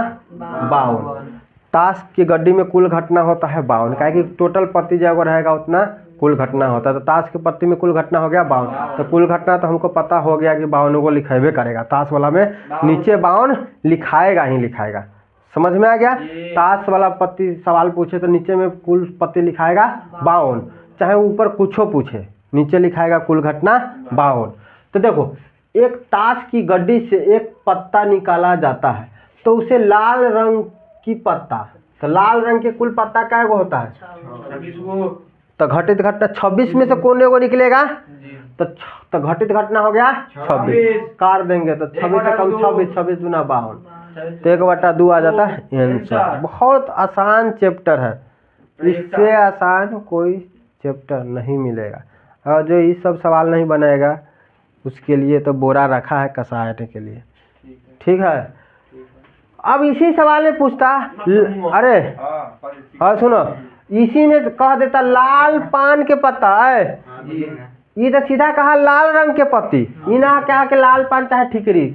52। ताश की गड्डी में कुल घटना होता है 52, क्या कि टोटल पत्ती जो रहेगा उतना कुल घटना होता है। तो ताश की पत्ती में कुल घटना हो गया 52, तो कुल घटना तो हमको पता हो गया कि 52 को लिखेबे करेगा, ताश वाला में नीचे 52 लिखाएगा ही लिखाएगा। समझ में आ गया, ताश वाला पत्ती सवाल पूछे तो नीचे में कुल पत्ती लिखाएगा 52, चाहे ऊपर कुछो पूछे नीचे लिखाएगा कुल घटना 52। तो देखो एक ताश की गड्डी से एक पत्ता निकाला जाता है तो उसे लाल रंग की पत्ता, तो लाल रंग के कुल पत्ता क्या गो होता है, 26 गो। तो घटित घटना 26 में से कौन गो निकलेगा, तो घटित घटना हो गया 26, काट देंगे तो 26 से कम 26, 26 दूना 52, तो 1/2 आ जाता है आंसर। बहुत आसान चैप्टर है, इससे आसान कोई चैप्टर नहीं मिलेगा, और जो ये सब सवाल नहीं बनाएगा उसके लिए तो बोरा रखा है कसाने के लिए। ठीक है, अब इसी सवाल में पूछता, अरे हाँ सुनो, इसी में कह देता लाल पान के पत्ता है, ये तो सीधा कहा लाल रंग के पत्ती, ये ना क्या कि लाल पान चाहे ठिकरी,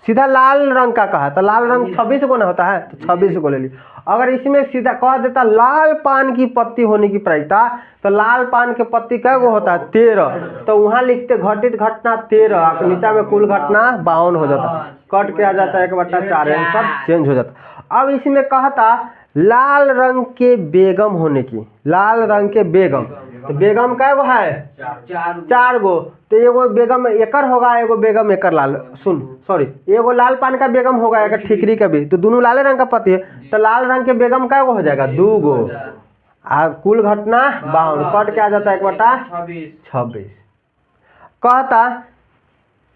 सीधा लाल रंग का कहा, तो लाल रंग 26 को ना होता है, तो 26 को ले ली। अगर इसमें सीधा कह देता लाल पान की पत्ती होने की प्रायिकता, तो लाल पान के पत्ती क्या गो होता है 13, तो वहां लिखते घटित घटना 13, नीचा में कुल घटना 52 हो जाता, कट के आ जाता है 1/4, आंसर चेंज हो जाता। अब इसमें कहता लाल रंग के बेगम होने की, लाल रंग के बेगम, तो बेगम क्या गो है 4 गो, तो एगो बेगम एकर होगा, एगो बेगम एकर लाल, सुन सॉरी, एगो लाल पान का बेगम होगा, एकर ठिकरी का भी, तो दोनों लाल रंग का पत्ती है, तो लाल रंग के बेगम क्या गो हो जाएगा 2 गो, कुल घटना 52, कट के आ जाता है 1/26। कहता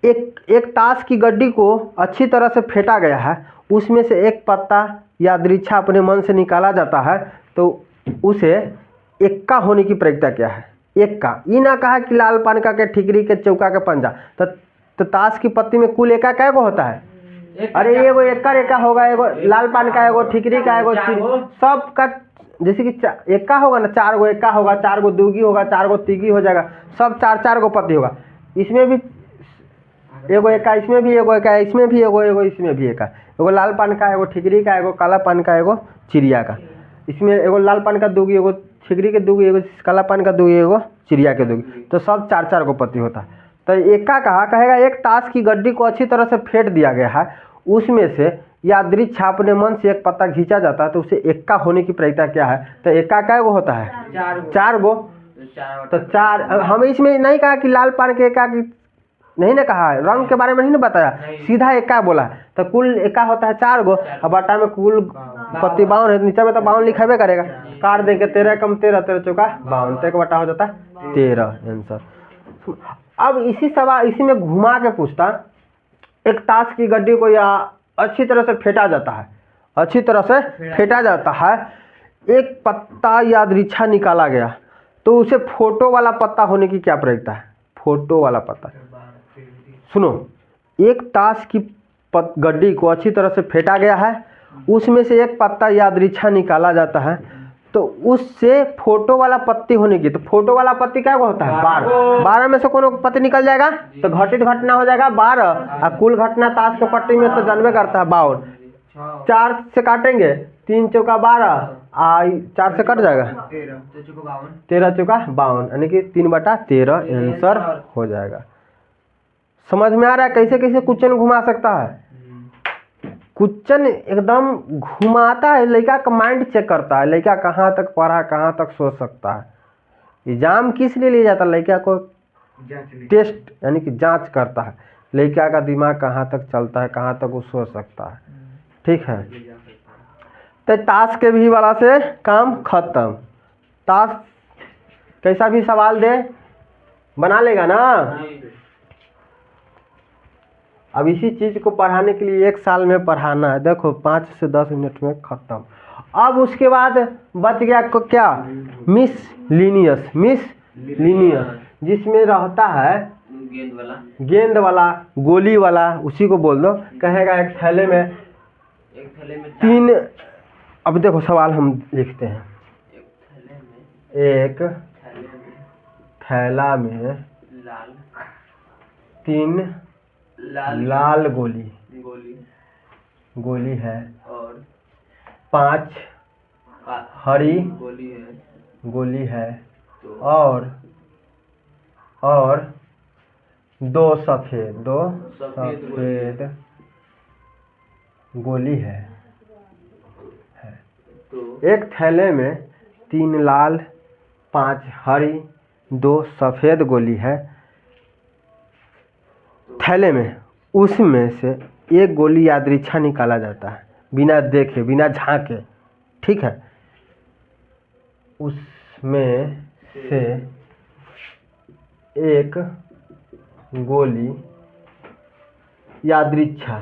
एक ताश की गड्डी को अच्छी तरह से फेंटा गया है, उसमें से एक पत्ता या दृक्षा अपने मन से निकाला जाता है तो उसे एक्का होने की प्रायिकता क्या है, एक्का। ये ना कहा कि लाल पान का के ठिकरी के चौका के पंजा, तो ताश की पत्ती में कुल एक्का क्या गो होता है, अरे एगो एक्का होगा, एगो लाल पान का, एगो ठिकरी का, एगो सब का, जैसे कि एक्का होगा ना, 4 गो एक्का होगा, 4 गो दूगी होगा, 4 गो तीगी हो जाएगा, सब 4 गो पत्ती होगा। इसमें भी एगो एक्का, इसमें भी एगो एक्का, इसमें भी एगो इसमें भी एक्का, एगो लाल पान का, एगो ठिकरी का, एगो काला पान का, एगो चिड़िया का, इसमें एगो लाल पान का दूगी, एगो ठिकरी के दूगी, एगो काला पान का दूगी, एगो चिड़िया के दूगी, तो सब 4 गो पत्ती होता है। तो एक्का कहा, कहेगा एक ताश की गड्डी को अच्छी तरह से फेंट दिया गया है, उसमें से यादृच्छा अपने मन से एक पत्ता खींचा जाता है तो उसे एक्का होने की प्रक्रिया क्या है? तो एक्का कै गो होता है? 4 गो। तो 4 हम इसमें नहीं कहा कि लाल पान के एक्का की, नहीं ना कहा है, रंग के बारे में नहीं ना बताया, सीधा एक्का बोला है। तो कुल एक्का होता है 4 गो और बटा में कुल पत्ती 52 है, नीचे में तो 52 लिखेबे करेगा, काट देंगे 13 कम 13 13 चौका 52, तो एक बटा हो जाता है 13 आंसर। अब इसी सवाल इसी में घुमा के पूछता, एक ताश की गड्डी को या अच्छी तरह से फेंटा जाता है, अच्छी तरह से फेंटा जाता है, एक पत्ता यादृच्छा निकाला गया तो उसे फोटो वाला पत्ता होने की क्या प्रक्रिया है? फोटो वाला पत्ता, सुनो, एक ताश की गड्डी को अच्छी तरह से फेंटा गया है, उसमें से एक पत्ता यादृच्छा निकाला जाता है तो उससे फोटो वाला पत्ती होने की, तो फोटो वाला पत्ती क्या होता है? 12। 12 में से कोनो पत्ती निकल जाएगा तो घटित घटना हो जाएगा 12 और कुल घटना ताश के पट्टी में तो जानबे करता है 52। 4 से काटेंगे 3 चौका 12 4 से कट जाएगा 13 चौका 52, यानी कि 3/13 आंसर हो जाएगा। समझ में आ रहा है कैसे कैसे क्वेश्चन घुमा सकता है? क्वेश्चन एकदम घुमाता है, लड़का का माइंड चेक करता है, लड़का कहाँ तक पढ़ा, कहाँ तक सोच सकता है। एग्जाम किस लिए लिया जाता है? लड़का को टेस्ट यानी कि जांच करता है, लड़का का दिमाग कहाँ तक चलता है, कहाँ तक वो सोच सकता है। ठीक है, तो ताश के भी वाला से काम खत्म। ताश कैसा भी सवाल दे बना लेगा ना। अब इसी चीज को पढ़ाने के लिए 1 साल में पढ़ाना है, देखो 5 से 10 मिनट में खत्म। अब उसके बाद बच गया को क्या? मिसलिनियस। मिसलिनियस जिसमें रहता है गेंद वाला गोली वाला, उसी को बोल दो। कहेगा एक थैले में 3, अब देखो सवाल हम लिखते हैं, एक थैला में 3 लाल गोली है और 5 हरी गोली है और 2 सफेद गोली है। एक थैले में 3 लाल 5 हरी 2 सफेद गोली है थैले में, उसमें से एक गोली यादृच्छा निकाला जाता है बिना देखे बिना झांके। ठीक है, उसमें से एक गोली यादृच्छा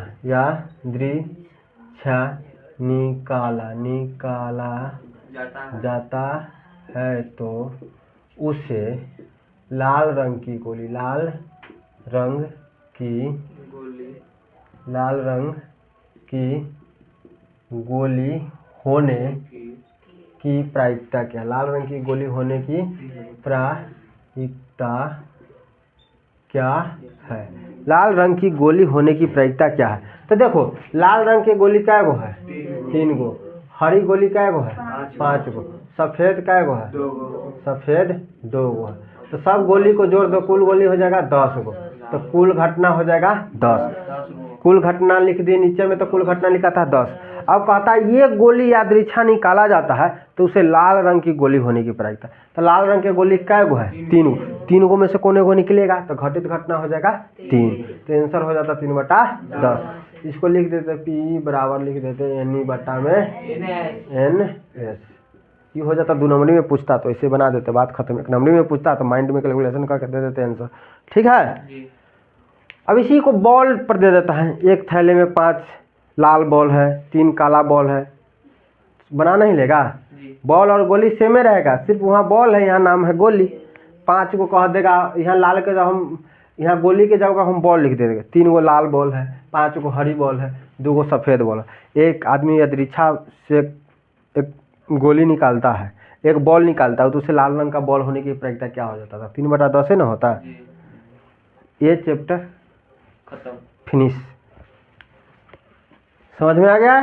निकाला जाता है तो उसे लाल रंग की गोली होने की प्रायिकता क्या? लाल रंग की गोली होने की प्रायिकता क्या है? लाल रंग की गोली होने की प्रायिकता क्या है? तो देखो लाल रंग की गोली कै गो है? 3 गो। हरी गोली कै गो है? 5 गो। सफेद कै गो है? 2 गो। सफेद 2 गो है। तो सब गोली को जोड़ दो, कुल गोली हो जाएगा 10 गो। तो कुल घटना हो जाएगा 10। कुल घटना लिख दिए नीचे में, तो कुल घटना लिखा था 10। अब कहता है ये गोली यादृच्छा निकाला जाता है तो उसे लाल रंग की गोली होने की प्रायिकता। तो लाल रंग की गोली कै गो है? 3 गो। 3 गो में से कोने गो निकलेगा तो घटित घटना हो जाएगा 3, तो आंसर हो जाता 3/10। इसको लिख देते P बराबर लिख देते NE/NS। ये हो जाता 2 नंबरी में पूछता तो इसे बना देते, बात खत्म। 1 नंबरी में पूछता तो माइंड में कैलकुलेशन करके दे देते आंसर। ठीक है, अब इसी को बॉल पर दे देता है। एक थैले में 5 लाल बॉल है, 3 काला बॉल है, बनाना ही लेगा। बॉल और गोली सेम ही रहेगा, सिर्फ वहाँ बॉल है, यहाँ नाम है गोली। 5 को कह देगा, यहाँ लाल के जगह हम, यहाँ गोली के जगह हम बॉल लिख देंगे। 3 गो लाल बॉल है, 5 गो हरी बॉल है, 2 गो सफ़ेद बॉल है। एक आदमी यादृच्छा से एक गोली निकालता है, एक बॉल निकालता है, तो उसे लाल रंग का बॉल होने की प्रक्रिया क्या हो जाता था? 3/10 है ना होता है। ये चैप्टर खत्म, फिनिश। समझ में आ गया?